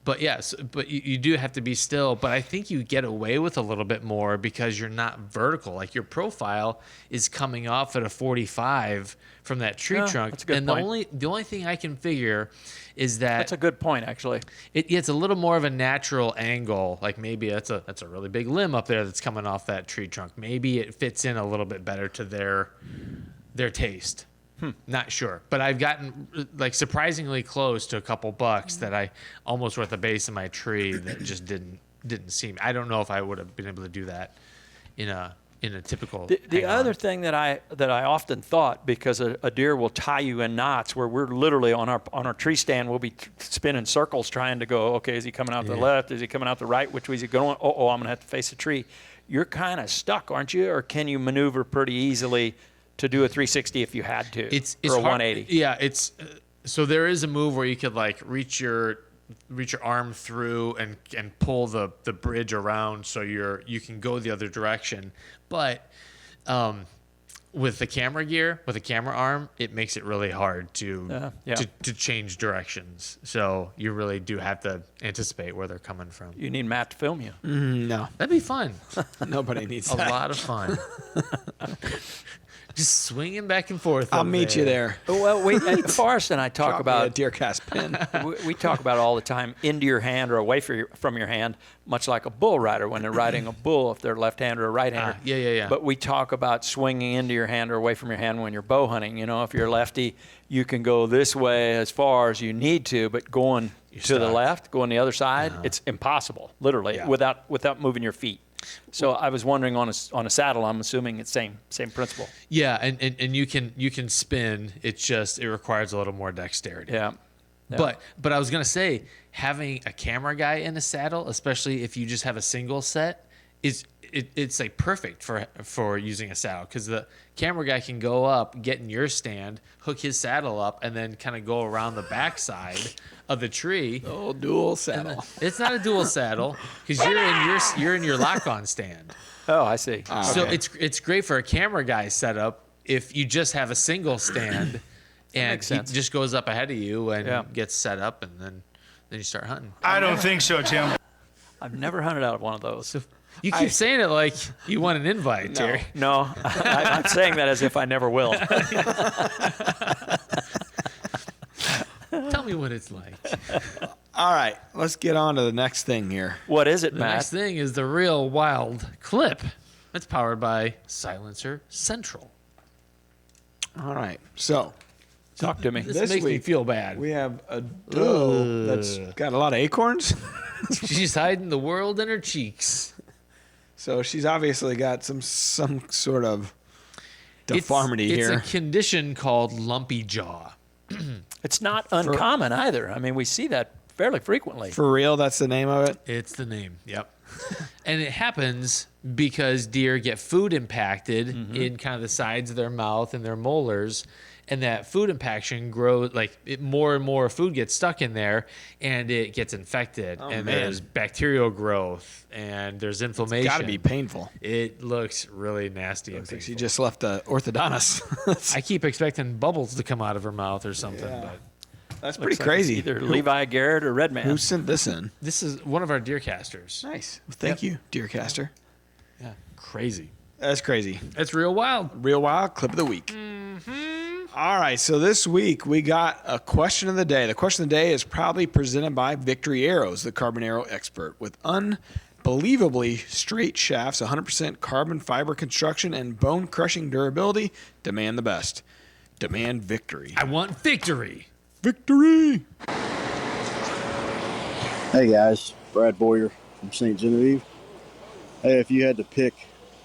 D: But yes, but you do have to be still. But I think you get away with a little bit more because you're not vertical. Like your profile is coming off at a 45 from that tree trunk.
E: That's a good point.
D: The only thing I can figure is that
E: that's a good point, actually.
D: It's a little more of a natural angle. Like maybe that's a really big limb up there that's coming off that tree trunk. Maybe it fits in a little bit better to their taste. Not sure, but I've gotten like surprisingly close to a couple bucks that I almost were at the base of my tree that just didn't seem. I don't know if I would have been able to do that in a typical.
E: The other thing that I often thought, because a deer will tie you in knots, where we're literally on our tree stand, we'll be spinning circles trying to go. Okay, is he coming out the left? Is he coming out the right? Which way is he going? Oh, I'm gonna have to face the tree. You're kind of stuck, aren't you? Or can you maneuver pretty easily to do a 360 if you had to, or a 180?
D: Yeah, it's so there is a move where you could like reach your arm through and pull the bridge around so you can go the other direction. But with the camera gear, with a camera arm, it makes it really hard to
E: Yeah.
D: to change directions. So you really do have to anticipate where they're coming from.
E: You need Matt to film you.
C: No,
D: That'd be fun.
C: nobody needs
D: A
C: that.
D: lot of fun. Just swinging back and forth.
C: I'll
D: up
C: meet you there.
E: Well, Forrest and I talk
C: Drop
E: about
C: me a DeerCast pin.
E: we talk about it all the time, into your hand or away from your hand, much like a bull rider when they're riding a bull, if they're left-hander or right-hander.
D: Yeah.
E: But we talk about swinging into your hand or away from your hand when you're bow hunting. You know, if you're lefty, you can go this way as far as you need to, but going to the
D: stuck.
E: left, going the other side, it's impossible, literally,
C: Yeah.
E: without moving your feet. So I was wondering on a saddle, I'm assuming it's same principle.
D: Yeah, and you can spin. It's just it requires a little more dexterity.
E: Yeah.
D: But I was gonna say having a camera guy in a saddle, especially if you just have a single set, it's like perfect for using a saddle because the camera guy can go up, get in your stand, hook his saddle up, and then kind of go around the backside of the tree.
C: Oh, dual saddle.
D: It's not a dual saddle because you're in your lock-on stand.
E: Oh, I see.
D: So it's great for a camera guy setup if you just have a single stand and
E: makes
D: he
E: sense.
D: just goes up ahead of you and
E: Yeah.
D: gets set up and then you start hunting.
A: I don't think so, Tim.
E: I've never hunted out of one of those.
D: You keep saying it like you want an invite, Terry.
E: No, I'm saying that as if I never will.
D: Tell me what it's like.
C: All right, let's get on to the next thing here.
E: What is it,
D: The
E: Matt?
D: next thing is the Real Wild Clip. It's powered by Silencer Central.
C: All right, so
E: Talk to me.
D: This makes me
C: week,
D: feel bad.
C: we have a doe that's got a lot of acorns.
D: She's hiding the world in her cheeks.
C: So she's obviously got some sort of deformity
D: it's
C: here.
D: a condition called lumpy jaw.
E: It's not uncommon either. I mean, we see that fairly frequently.
C: For real, that's the name of it.
D: It's the name. Yep. And it happens because deer get food impacted in kind of the sides of their mouth and their molars. And that food impaction grows, more and more food gets stuck in there and it gets infected. And
C: man.
D: there's bacterial growth and there's inflammation.
C: Got to be painful.
D: It looks really nasty and
C: Looks like she
D: painful.
C: just left the orthodontist.
D: I keep expecting bubbles to come out of her mouth or something.
C: Yeah.
D: But
C: That's pretty
E: Looks like
C: crazy.
E: it's either Levi Garrett or Redman.
C: Who sent this in?
D: this is one of our DeerCasters.
C: Nice. Well, thank you, DeerCaster.
D: Yeah. Crazy.
C: That's crazy.
D: It's real wild.
C: Real wild clip of the week. All right, so this week we got a question of the day. The question of the day is proudly presented by Victory Arrows, the carbon arrow expert, with unbelievably straight shafts, 100% carbon fiber construction, and bone-crushing durability. Demand the best. Demand victory.
D: I want victory.
C: Victory!
G: Hey guys, Brad Boyer from St. Genevieve. Hey, if you had to pick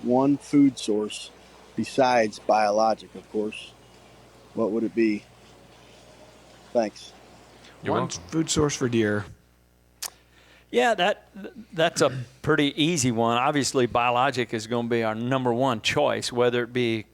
G: one food source besides biologic, of course, what would it be? Thanks.
D: You're
C: One
D: welcome.
C: food source for deer.
E: Yeah, that's a pretty easy one. Obviously, biologic is going to be our number one choice, whether it be,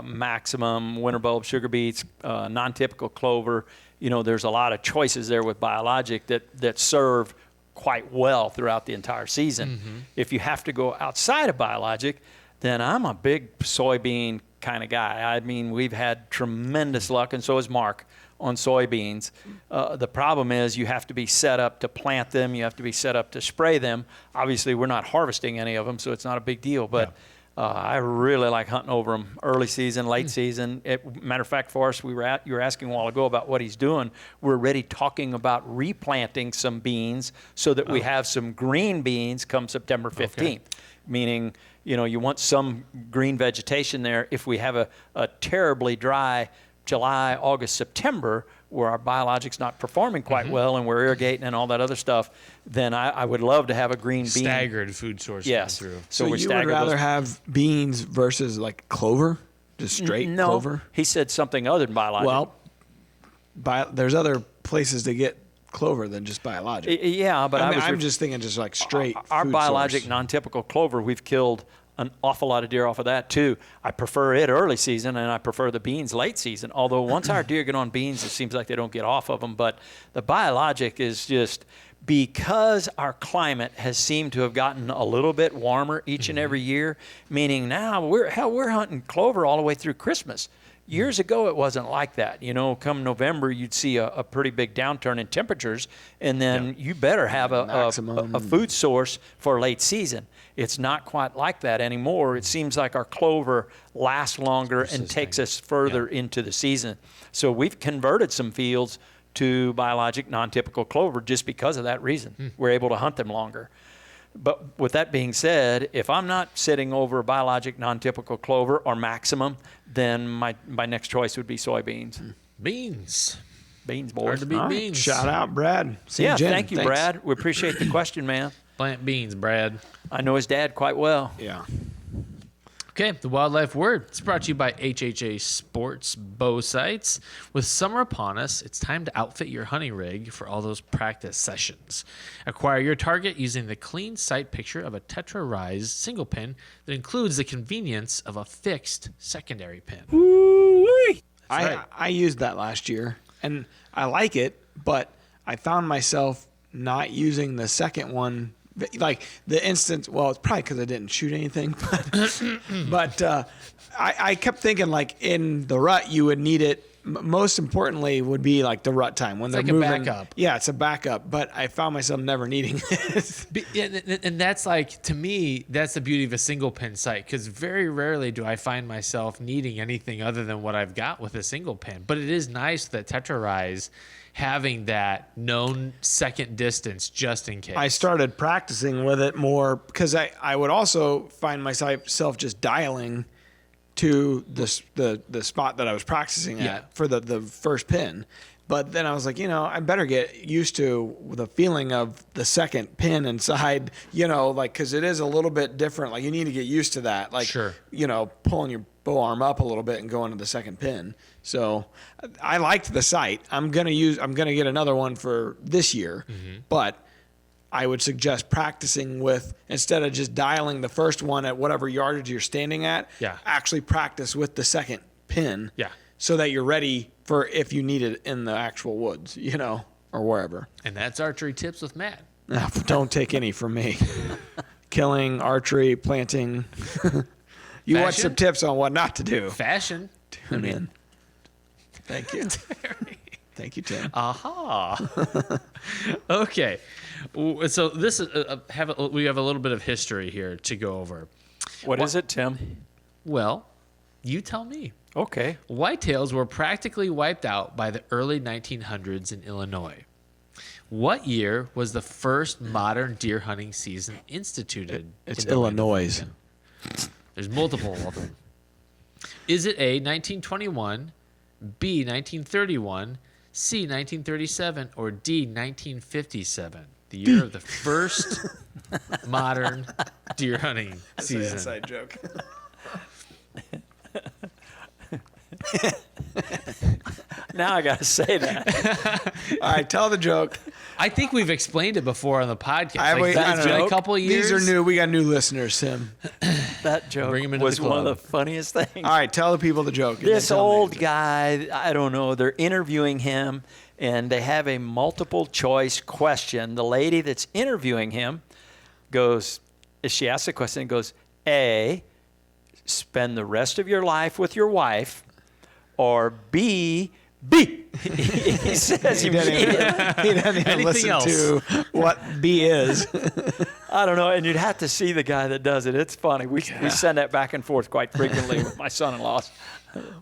E: maximum, winter bulb, sugar beets, non-typical clover. There's a lot of choices there with biologic that serve quite well throughout the entire season. If you have to go outside of biologic, then I'm a big soybean kind of guy. I mean, we've had tremendous luck, and so has Mark, on soybeans. The problem is you have to be set up to plant them. You have to be set up to spray them. Obviously, we're not harvesting any of them, so it's not a big deal. But I really like hunting over them early season, late season. Matter of fact, Forrest, you were asking a while ago about what he's doing. We're already talking about replanting some beans so that we have some green beans come September 15th, meaning you want some green vegetation there. If we have a terribly dry July, August, September, where our biologic's not performing quite well and we're irrigating and all that other stuff, then I would love to have a green bean.
D: Staggered food source
E: Yes.
D: coming through.
C: So
E: we're
C: you would
E: staggered
C: rather
E: those-
C: have beans versus like clover? Just straight
E: No,
C: clover?
E: he said something other than biologic.
C: Well, there's other places to get clover than just biologic.
E: Yeah, but
C: I'm just thinking just like straight
E: our
C: food
E: biologic
C: source.
E: non-typical clover, we've killed an awful lot of deer off of that too. I prefer it early season, and I prefer the beans late season. Although once our deer get on beans, it seems like they don't get off of them. But the biologic is just because our climate has seemed to have gotten a little bit warmer each and every year, meaning now we're hunting clover all the way through Christmas. Years ago, it wasn't like that. You know, come November, you'd see a pretty big downturn in temperatures, and then you better have a food source for late season. It's not quite like that anymore. It seems like our clover lasts longer and takes us further into the season. So we've converted some fields to biologic non-typical clover just because of that reason. We're able to hunt them longer. But with that being said, if I'm not sitting over biologic non-typical clover or maximum, then my next choice would be soybeans.
D: Beans,
E: boys.
D: Hard to beat beans.
C: Shout out, Brad.
E: Yeah, thank you, Brad. We appreciate the question, man.
D: Plant beans, Brad.
E: I know his dad quite well.
C: Yeah.
D: Okay, the Wildlife Word. It's brought to you by HHA Sports Bow Sights. With summer upon us, it's time to outfit your hunting rig for all those practice sessions. Acquire your target using the clean sight picture of a Tetra-Rise single pin that includes the convenience of a fixed secondary pin.
C: I used that last year, and I like it, but I found myself not using the second one. Like the instance, well, it's probably because I didn't shoot anything, but I kept thinking like in the rut you would need it. Most importantly would be like the rut time when
D: It's
C: they're
D: like a
C: moving.
D: backup.
C: Yeah, it's a backup, but I found myself never needing it.
D: And that's like, to me, that's the beauty of a single pin sight, because very rarely do I find myself needing anything other than what I've got with a single pin. But it is nice that Tetra-Rise having that known second distance just in case.
C: I started practicing with it more because I would also find myself just dialing to the spot that I was practicing at for the first pin. But then I was like, I better get used to the feeling of the second pin inside, like, because it is a little bit different. Like, you need to get used to that. Like,
D: sure.
C: Pulling your bow arm up a little bit and going to the second pin. So I liked the sight. I'm going to get another one for this year, but I would suggest practicing with, instead of just dialing the first one at whatever yardage you're standing at, actually practice with the second pin.
D: Yeah.
C: So that you're ready for if you need it in the actual woods, or wherever.
D: And that's Archery Tips with Matt.
C: Don't take any from me. Killing, archery, planting. You want some tips on what not to do.
D: Fashion.
C: Tune in. Thank you. Thank you, Tim.
D: Aha. Okay. So this is we have a little bit of history here to go over.
E: What is it, Tim?
D: Well, you tell me.
E: Okay.
D: Whitetails were practically wiped out by the early 1900s in Illinois. What year was the first modern deer hunting season instituted?
C: It's Illinois.
D: There's multiple of them. Is it A, 1921, B, 1931, C, 1937, or D, 1957? The year of the first modern deer hunting season.
C: That's an inside joke.
E: Now I got to say that.
C: All right, tell the joke.
D: I think we've explained it before on the podcast.
C: I
D: It's
C: don't
D: been
C: know.
D: a couple of years.
C: These are new. We got new listeners, Tim.
E: That joke
D: Bring him into
E: was
D: the
E: one of
D: club.
E: the funniest things.
C: All right, tell the people the joke. and
E: This
C: then tell me
E: old
C: the joke.
E: guy, I don't know, they're interviewing him, and they have a multiple choice question. The lady that's interviewing him she asks the question, goes, A, spend the rest of your life with your wife, or B. He says
C: He doesn't even
D: Anything
C: listen
D: else?
C: to what B is.
E: I don't know, and you'd have to see the guy that does it. It's funny. We send that back and forth quite frequently with my son-in-laws.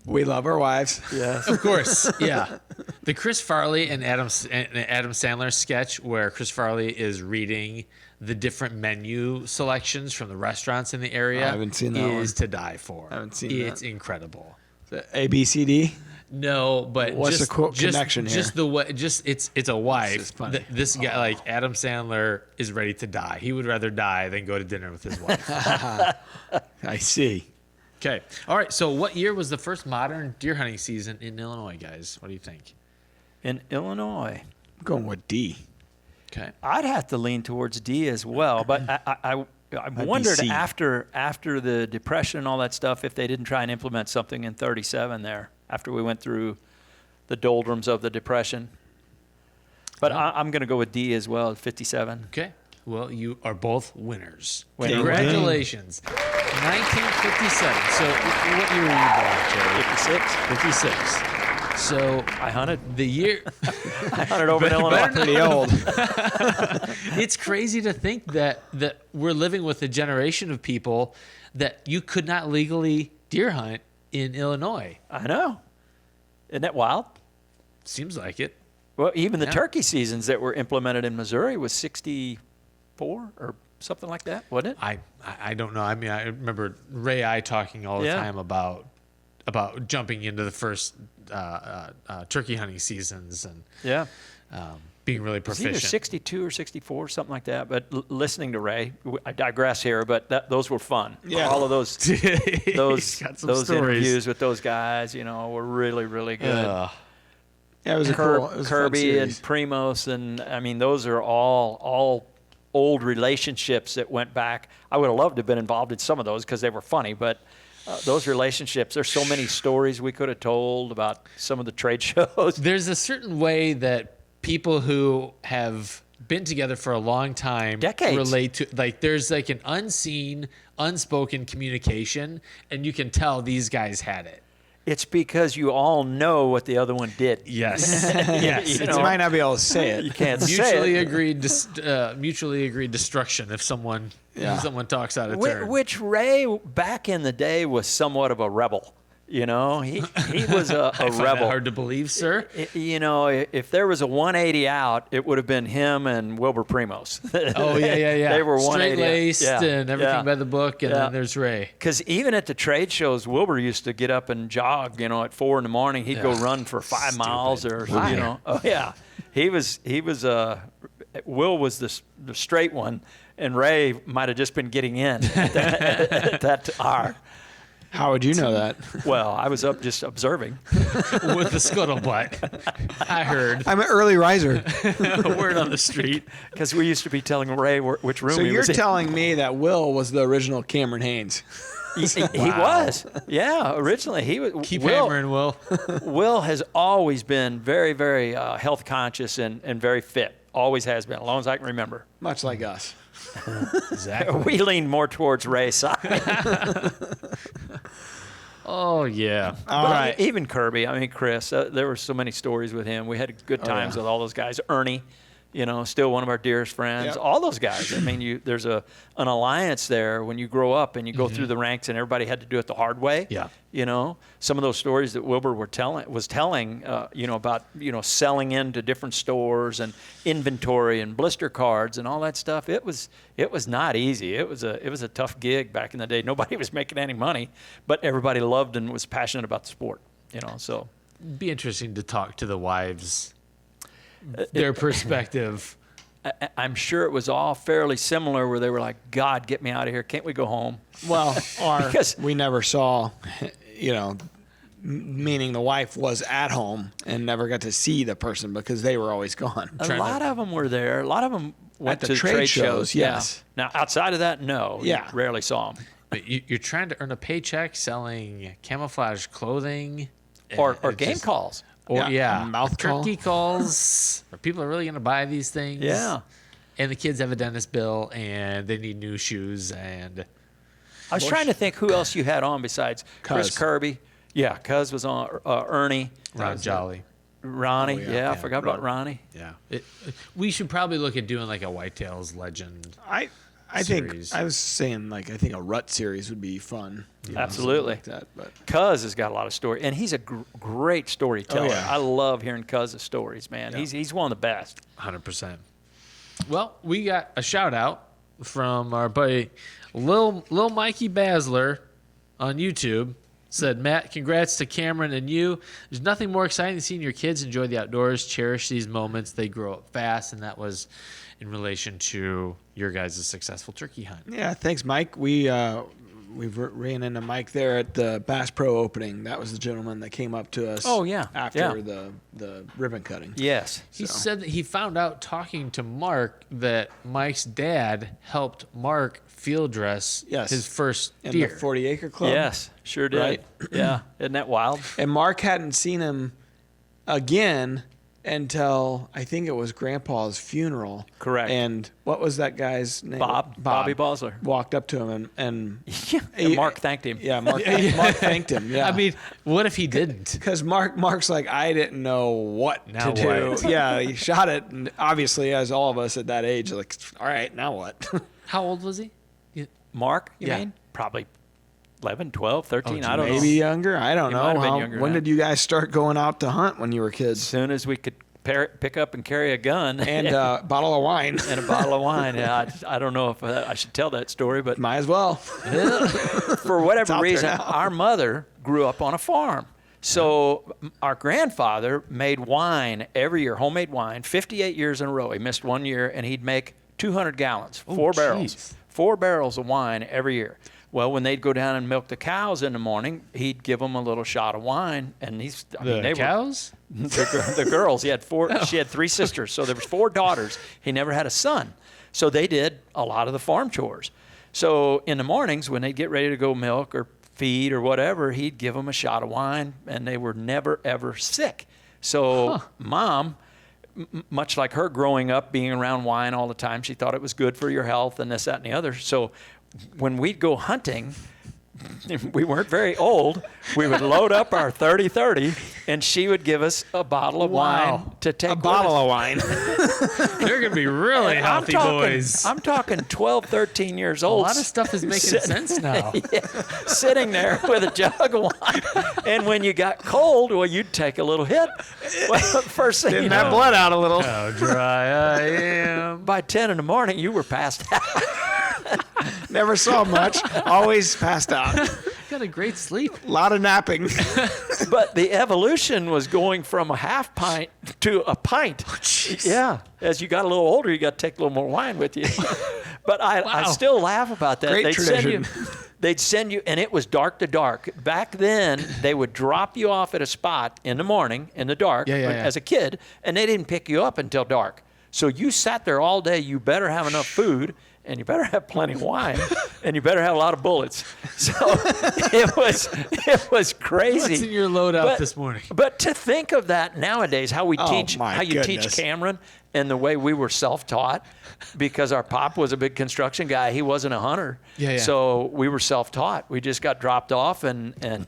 C: We love our wives.
E: Yes.
D: Of course, yeah. The Chris Farley and Adam Sandler sketch where Chris Farley is reading the different menu selections from the restaurants in the area
C: I haven't seen that
D: is
C: one.
D: to die for.
C: I haven't seen
D: It's
C: that.
D: incredible.
C: A, B, C, D.
D: No, but
C: What's
D: just,
C: the
D: just,
C: connection here?
D: Just the way, it's a wife.
C: is funny.
D: This guy, like Adam Sandler, is ready to die. He would rather die than go to dinner with his wife.
C: I see.
D: Okay. All right. So, what year was the first modern deer hunting season in Illinois, guys? What do you think?
E: In Illinois,
C: I'm going with D.
D: Okay.
E: I'd have to lean towards D as well, but I wondered
C: C.
E: after the Depression and all that stuff if they didn't try and implement something in 37 there after we went through the doldrums of the Depression. But I'm going to go with D as well, 57.
D: Okay. Well, you are both winners.
E: Winner.
D: Congratulations. 1957. So what year were you born, Jerry?
E: 56.
D: 56. So
E: I hunted.
D: the year.
E: I hunted over in Illinois.
C: Pretty old.
D: It's crazy to think that we're living with a generation of people that you could not legally deer hunt in Illinois.
E: I know. Isn't that wild?
D: Seems like it.
E: Well, even the
D: Yeah.
E: turkey seasons that were implemented in Missouri was 64 or something like that, wasn't it?
D: I don't know. I mean, I remember Ray I talking all the
E: Yeah.
D: time about jumping into the first turkey hunting seasons and
E: Yeah.
D: being really
E: It's either
D: proficient.
E: 62 or 64, something like that. But listening to Ray, I digress here, but those were fun.
C: Yeah.
E: All of those
D: Got some
E: those
D: stories.
E: interviews with those guys, were really, really good.
C: Yeah, it was a cool. It was a fun
E: Kirby and
C: series.
E: Primos, and I mean, those are all old relationships that went back. I would have loved to have been involved in some of those because they were funny, but those relationships, there's so many stories we could have told about some of the trade shows.
D: There's a certain way that people who have been together for a long time
E: Decades.
D: relate to, like, there's like an unseen, unspoken communication, and you can tell these guys had it.
E: It's because you all know what the other one did.
D: Yes. Yes.
E: You
C: You
E: know,
C: might not be able to say it.
E: you can't
D: mutually
E: say it.
D: mutually agreed destruction if someone talks out of turn.
E: Which Ray back in the day was somewhat of a rebel. He was a
D: I find that
E: rebel.
D: hard to believe, sir.
E: If there was a 180 out, it would have been him and Wilbur Primos.
D: Oh yeah.
E: They were 180
D: straight
E: out.
D: laced
E: Yeah,
D: and everything
E: yeah.
D: by the book, and
E: Yeah.
D: then there's Ray.
E: Because even at the trade shows, Wilbur used to get up and jog. At 4 a.m, he'd go run for 5 miles, or Oh yeah, he was. Will was the straight one, and Ray might have just been getting in at that hour.
C: How would you know that?
E: Well, I was up just observing.
D: With the scuttlebutt. I heard
C: I'm an early riser.
D: a word on the street.
E: Because we used to be telling Ray which room
C: So
E: he
C: you're
E: was in.
C: telling me that Will was the original Cameron Haynes?
E: He was. Yeah, originally he was.
D: Keep
E: Will,
D: hammering, Will.
E: Will has always been very, very health conscious and very fit. Always has been, as long as I can remember.
C: Much like us.
D: Exactly.
E: We lean more towards Ray's side.
D: Oh yeah.
C: All
E: But
C: right.
E: even Kirby, Chris, there were so many stories with him. We had good times with all those guys. Ernie, still one of our dearest friends.
C: Yep.
E: All those guys. There's an alliance there when you grow up and you go through the ranks, and everybody had to do it the hard way.
D: Yeah.
E: Some of those stories that Wilbur was telling, about selling into different stores and inventory and blister cards and all that stuff. It was not easy. It was a tough gig back in the day. Nobody was making any money, but everybody loved and was passionate about the sport. So
D: Be interesting to talk to the wives. Their perspective.
E: I'm sure it was all fairly similar, where they were like, "God, get me out of here! Can't we go home?"
C: Well, or
E: Because-
C: we never saw, meaning the wife was at home and never got to see the person because they were always gone.
E: A lot of them were there. A lot of them went
C: the
E: to
C: trade shows,
E: Yeah.
C: yes.
E: Now, outside of that, no.
C: Yeah.
E: You rarely saw them.
D: But you're trying to earn a paycheck selling camouflage clothing.
E: Or
D: and
E: game
D: just-
E: calls.
D: Or
C: Yeah, mouth call.
D: turkey calls. Are people really going to buy these things?
E: Yeah.
D: And the kids have a dentist bill, and they need new shoes, and
E: I was trying to think who else you had on besides Chris
C: Cuz.
E: Kirby. Yeah, Cuz was on. Ernie.
D: Ron Jolly.
E: Ronnie.
C: yeah.
E: I forgot about Ronnie.
D: Yeah. We should probably look at doing like a Whitetails Legend.
C: I think
D: Series.
C: I was saying I think a rut series would be fun.
E: Absolutely.
C: something like that, but
E: Cuz has got a lot of story, and he's a great storyteller.
C: Oh, yeah.
E: I love hearing Cuz's stories, man. He's one of the best.
D: 100%. Well, we got a shout out from our buddy Lil Mikey Basler on YouTube. Said, Matt, congrats to Cameron and you. There's nothing more exciting than seeing your kids enjoy the outdoors, cherish these moments. They grow up fast, and that was in relation to your guys' successful turkey hunt.
C: yeah, thanks, Mike. We ran into Mike there at the Bass Pro opening. That was the gentleman that came up to us.
E: Oh, yeah.
C: after
E: Yeah.
C: the ribbon cutting.
E: Yes.
D: He said that he found out talking to Mark that Mike's dad helped Mark field dress
C: Yes.
D: his first
C: In
D: deer.
C: the 40 Acre Club.
E: Yes, sure did.
C: Right?
E: Yeah. Isn't that wild?
C: And Mark hadn't seen him again until I think it was Grandpa's funeral.
E: Correct.
C: And what was that guy's name?
E: Bobby Bosler.
C: Walked up to him and
E: And Mark thanked him.
C: yeah, Mark thanked him. Yeah.
D: I mean, what if he didn't?
C: because Mark's like, I didn't know what
D: Now
C: to do.
D: what?
C: Yeah, he shot it, and obviously, as all of us at that age, like, all right, now what?
D: How old was he?
E: Mark, you
D: Yeah.
E: mean? Probably 11, 12, 13. I don't know.
C: Maybe younger. I don't
E: He
C: know.
E: might have been younger
C: When
E: than
C: did you guys start going out to hunt when you were
E: As
C: kids?
E: soon as we could pick up and carry a gun
C: And a bottle of wine.
E: and a bottle of wine. Yeah, I don't know if I should tell that story, but
C: Might as well.
E: for whatever
C: out there
E: reason,
C: now.
E: our mother grew up on a farm. So our grandfather made wine every year, homemade wine, 58 years in a row. He missed 1 year, and he'd make 200 gallons, 4 barrels.
D: jeez.
E: 4 barrels of wine every year. Well, when they'd go down and milk the cows in the morning, he'd give them a little shot of wine, and they
D: Cows?
E: the girls. He had four. She had 3 sisters, so there was 4 daughters. He never had a son, so they did a lot of the farm chores. So in the mornings when they'd get ready to go milk or feed or whatever, he'd give them a shot of wine, and they were never ever sick. So Mom, much like her growing up being around wine all the time, she thought it was good for your health and this, that, and the other. So when we'd go hunting, we weren't very old. We would load up our 30-30, and she would give us a bottle of wine to take.
C: A bottle of wine.
D: They're going to be really healthy boys.
E: I'm talking 12, 13 years
D: A
E: old.
D: lot of stuff is making sense now.
E: Sitting there with a jug of wine. And when you got cold, well, you'd take a little hit. Well, first thing you
C: Getting that
E: know,
C: blood out a little.
D: How dry I am.
E: by 10 in the morning, you were passed out.
C: Never saw much. Always passed out.
D: Got a great sleep.
C: A lot of napping.
E: But the evolution was going from a half pint to a pint. Yeah. As you got a little older, you got to take a little more wine with you. But I still laugh about that.
C: Great tradition.
E: They'd send you, and it was dark to dark. Back then, they would drop you off at a spot in the morning, in the dark, as a kid, and they didn't pick you up until dark. So you sat there all day. You better have enough food, and you better have plenty of wine, and you better have a lot of bullets. So it was crazy.
D: What's in your loadout this morning?
E: But to think of that nowadays, how we teach,
C: my
E: how you
C: goodness.
E: teach Cameron, and the way we were self-taught, because our pop was a big construction guy. He wasn't a hunter.
D: Yeah.
E: So we were self-taught. We just got dropped off, and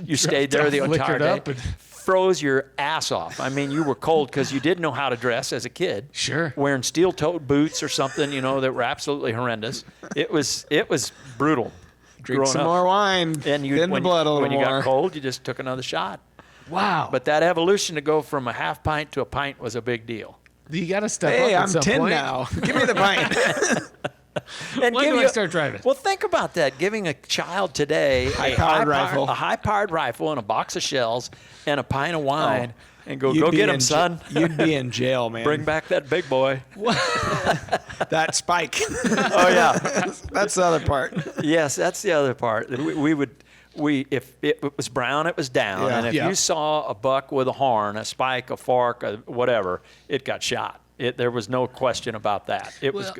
E: you stayed there the entire
D: liquored
E: day.
D: up and-
E: Froze your ass off. I mean, you were cold because you didn't know how to dress as a kid.
D: Sure.
E: Wearing steel-toed boots or something, that were absolutely horrendous. It was brutal.
C: Drink
E: growing
C: some
E: up.
C: more wine.
E: And
C: Thin the blood a little
E: when you
C: more.
E: got cold, you just took another shot.
D: Wow.
E: But that evolution to go from a half pint to a pint was a big deal.
D: You got to step up
C: Hey,
D: at
C: I'm
D: some
C: 10
D: point.
C: now. Give me the pint.
E: And
D: When do I start driving?
E: Well, think about that. Giving a child today
C: High-powered rifle.
E: a high-powered rifle and a box of shells and a pint of wine, and go
C: You'd be
E: get him,
C: in
E: son.
C: You'd be in jail, man.
E: Bring back that big boy.
C: that spike.
E: Oh yeah,
C: That's the other part.
E: yes, that's the other part. If it was brown, it was down,
C: Yeah.
E: and if
D: Yeah.
E: you saw a buck with a horn, a spike, a fork, a whatever, it got shot. There was no question about that. It was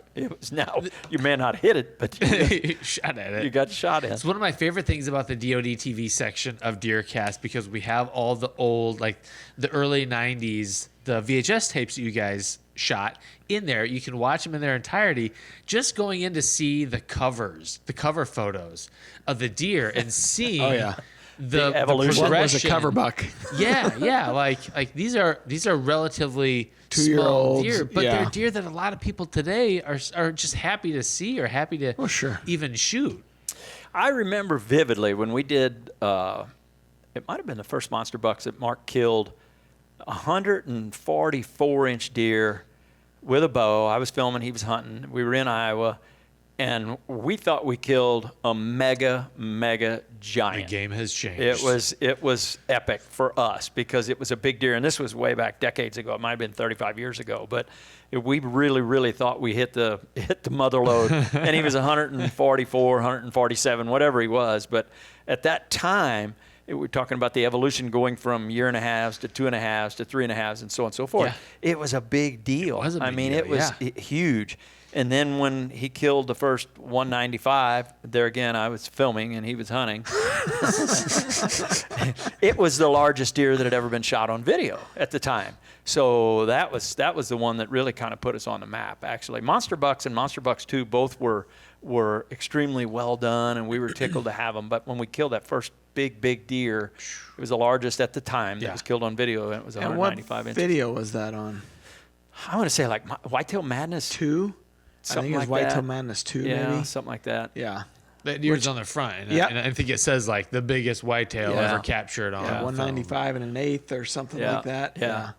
E: now you may not hit it, but
D: Shot at it.
E: you got shot in.
D: It's one of my favorite things about the DoD TV section of DeerCast, because we have all the old, like the early 90s, the VHS tapes that you guys shot in there. You can watch them in their entirety. Just going in to see the cover photos of the deer and seeing the
E: evolution.
C: What was a
D: progression.
C: cover buck?
D: Yeah. Like these are relatively small
C: 2-year-olds,
D: deer, but
C: yeah.
D: they're deer that a lot of people today are just happy to see or happy to even shoot.
E: I remember vividly when we did, it might have been the first monster bucks that Mark killed, 144-inch deer with a bow. I was filming, he was hunting. We were in Iowa, and we thought we killed a mega giant.
D: The game has changed.
E: It was epic for us because it was a big deer, and this was way back decades ago. It might have been 35 years ago, but we really thought we hit the mother load, and he was 144, 147, whatever he was. But at that time, we're talking about the evolution going from 1.5 to 2.5 to 3.5 and so on and so forth.
D: Yeah.
E: It was a big deal.
D: It was a big
E: I mean,
D: deal,
E: it was huge. And then when he killed the first 195, there again, I was filming and he was hunting. It was the largest deer that had ever been shot on video at the time. So that was the one that really kind of put us on the map, actually. Monster Bucks and Monster Bucks 2 both were extremely well done, and we were tickled to have them. But when we killed that first big deer, it was the largest at the time that was killed on video, and it was 195 inches.
C: What video was that on?
E: I want to say like Whitetail Madness
C: 2? I think it was
E: like
C: Whitetail
E: that.
C: Madness 2,
E: Yeah,
C: maybe?
E: something like that.
C: Yeah.
D: That deer's on the front. And,
C: Yep.
D: and I think it says like the biggest whitetail ever captured on
C: Yeah,
D: film.
C: 195 and an eighth or something like that.
E: Yeah.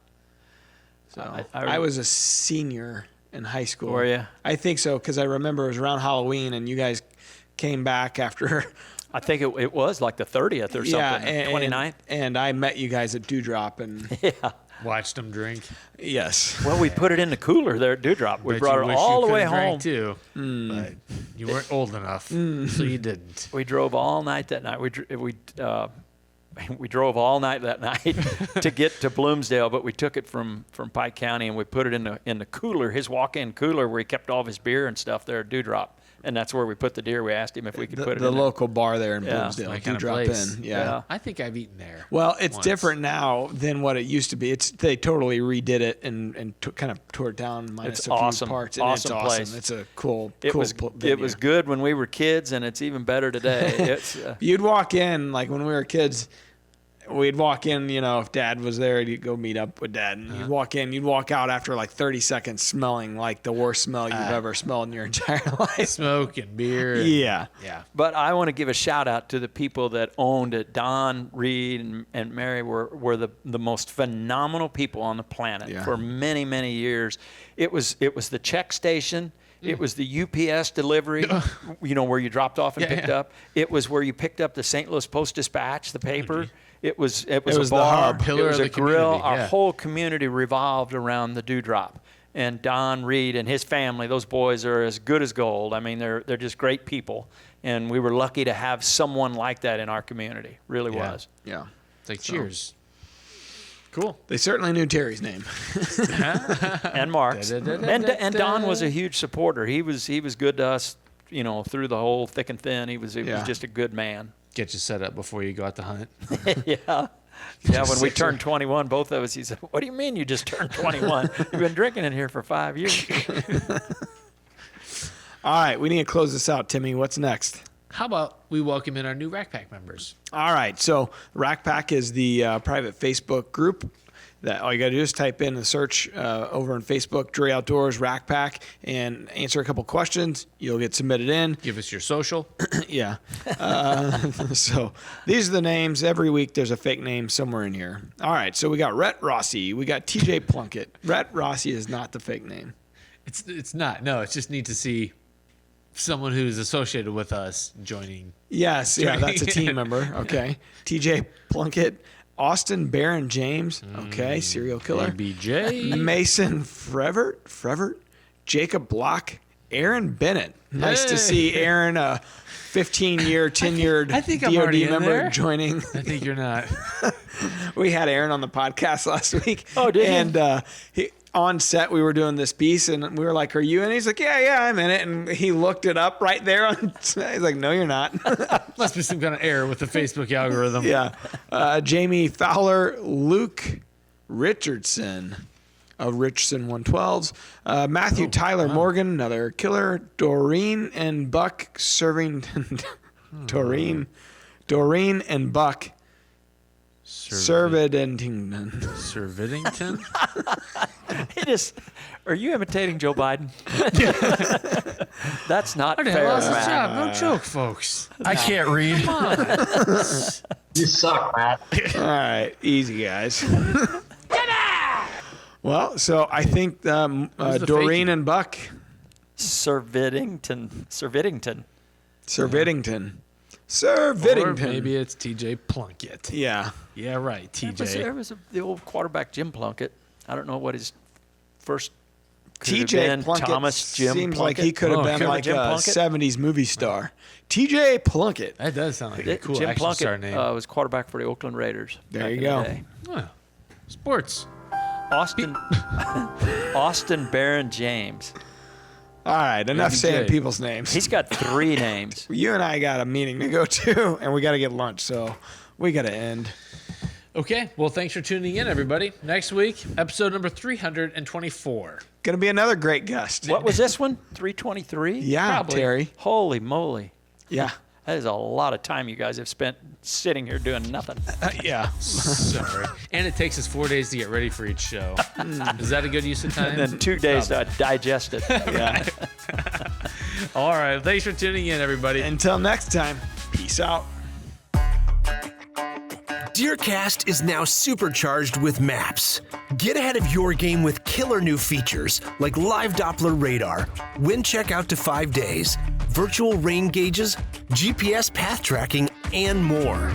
C: So I was a senior in high school.
E: Were you?
C: I think so, because I remember it was around Halloween and you guys came back after.
E: I think it was like the 30th or something, 29th.
C: And I met you guys at Dewdrop and
E: Yeah.
D: Watched them drink.
C: yes.
E: Well, we put it in the cooler there at Dewdrop. We
D: Bet
E: brought
D: you
E: it
D: wish
E: all
D: you
E: the way
D: could've drank
E: home.
D: too, but you weren't old enough, so you didn't.
E: We drove all night that night. We drove all night that night to get to Bloomsdale, but we took it from Pike County and we put it in the cooler, his walk-in cooler where he kept all of his beer and stuff there at Dewdrop. And that's where we put the deer. We asked him if we could put it
C: The
E: in there.
C: local bar there in
E: Yeah.
C: Bloomsdale.
D: My kind of
C: Dewdrop
D: place.
C: Inn. Yeah.
D: I think I've eaten there.
C: Well, it's
D: once.
C: different now than what it used to be. They totally redid it and kind of tore it down minus
E: It's
C: a few
E: awesome.
C: parts. And
E: Awesome
C: it's
E: place.
C: awesome. It's a cool.
E: It
C: cool
E: was
C: venue.
E: it was good when we were kids, and it's even better today. It's
C: You'd walk in like when we were kids. We'd walk in, if Dad was there, you'd go meet up with Dad, and you'd walk in. You'd walk out after like 30 seconds, smelling like the worst smell you've ever smelled in your entire life.
D: Smoke and beer.
C: Yeah.
D: Yeah.
E: But I want to give a shout out to the people that owned it. Don, Reed, and Mary were the most phenomenal people on the planet for many, many years. It was the check station. It was the UPS delivery, where you dropped off and picked up. It was where you picked up the St. Louis Post-Dispatch, the paper. It was a
C: the
E: bar.
C: hub.
D: Pillar
E: it was
D: of
E: a
D: the
E: grill.
D: community,
E: Our
D: yeah.
E: whole community revolved around the Dewdrop. And Don Reed and his family, those boys are as good as gold. I mean, they're just great people. And we were lucky to have someone like that in our community. Really
D: Yeah.
E: was.
C: Yeah.
D: It's like cheers. Cool.
C: They certainly knew Terry's name.
E: And Mark's. And Don was a huge supporter. He was good to us, through the whole thick and thin. He was just a good man.
D: Get you set up before you go out to hunt.
E: Yeah. Yeah, when we turned 21, both of us, he said, "What do you mean you just turned 21? You've been drinking in here for 5 years."
C: All right, we need to close this out, Timmy. What's next?
D: How about we welcome in our new RackPack members?
C: All right, so RackPack is the private Facebook group that all you got to do is type in the search over on Facebook, Drury Outdoors, RackPack, and answer a couple questions. You'll get submitted in.
D: Give us your social.
C: Yeah. So these are the names. Every week there's a fake name somewhere in here. All right, so we got Rhett Rossi. We got TJ Plunkett. Rhett Rossi is not the fake name.
D: It's not. No, it's just neat to see someone who's associated with us joining.
C: Yes, yeah, that's a team member. Okay. TJ Plunkett. Austin Barron James, okay, serial killer.
D: BJ.
C: Mason Frevert, Jacob Block, Aaron Bennett. Nice to see Aaron, a 15-year, tenured
D: I think I'm already
C: DoD
D: in
C: member,
D: there.
C: joining.
D: I think you're not.
C: We had Aaron on the podcast last week.
E: Oh, did you?
C: And on set, we were doing this piece, and we were like, "Are you in?" He's like, "Yeah, I'm in it." And he looked it up right there. He's like, "No, you're not."
D: Must be some kind of error with the Facebook algorithm.
C: Yeah. Jamie Fowler, Luke Richardson of Richardson 112s. Matthew Tyler Morgan, another killer. Doreen and Buck Servington. Doreen and Buck Servidington.
D: Servidington?
E: Are you imitating Joe Biden? That's not
D: I
E: fair,
D: lost his
E: Matt.
D: job. No joke, folks.
A: I can't read.
B: You suck, Matt.
C: All right, easy guys. Well, so I think
D: the
C: Doreen
D: fakie?
C: and Buck
E: Servidington.
C: Servidington.
D: Or
C: Servidington.
D: maybe it's TJ Plunkett.
C: Yeah.
D: Yeah, right,
E: There
D: TJ.
E: was the old quarterback Jim Plunkett. I don't know what his first could have
C: TJ
E: been.
C: Plunkett
E: Thomas Jim
C: seems
E: Plunkett.
C: like he could have
D: Oh,
C: been
D: could
C: like
E: Jim
C: a
E: Plunkett?
C: 70s movie star. TJ Plunkett.
D: That does sound like a cool
E: Jim
D: action star
E: Plunkett
D: name.
E: was quarterback for the Oakland Raiders.
C: There
E: back
C: you
E: in
C: go.
E: the day.
D: Oh, sports.
E: Austin Barron James.
C: All right, enough
D: be
C: saying
D: good.
C: people's names.
E: He's got 3 names.
C: You and I got a meeting to go to, and we got to get lunch, so we got to end.
D: Okay, well, thanks for tuning in, everybody. Next week, episode number 324.
C: Going to be another great guest.
E: What was this one? 323?
C: Yeah,
D: Probably.
C: Terry.
E: Holy moly.
C: Yeah.
E: That is a lot of time you guys have spent sitting here doing nothing.
C: Yeah.
D: Sorry. And it takes us 4 days to get ready for each show. Is that a good use of time?
E: And then 2 days to digest it.
C: Yeah.
D: All right, thanks for tuning in, everybody.
C: Until next time, peace out.
A: DeerCast is now supercharged with maps. Get ahead of your game with killer new features like live Doppler radar, wind check out to 5 days, virtual rain gauges, GPS path tracking, and more.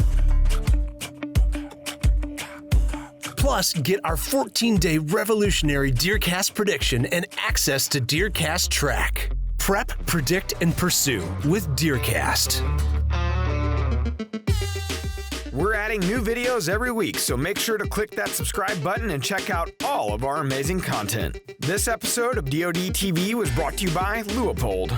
A: Plus, get our 14-day revolutionary DeerCast prediction and access to DeerCast Track. Prep, predict, and pursue with DeerCast. We're adding new videos every week, so make sure to click that subscribe button and check out all of our amazing content. This episode of DoD TV was brought to you by Leupold.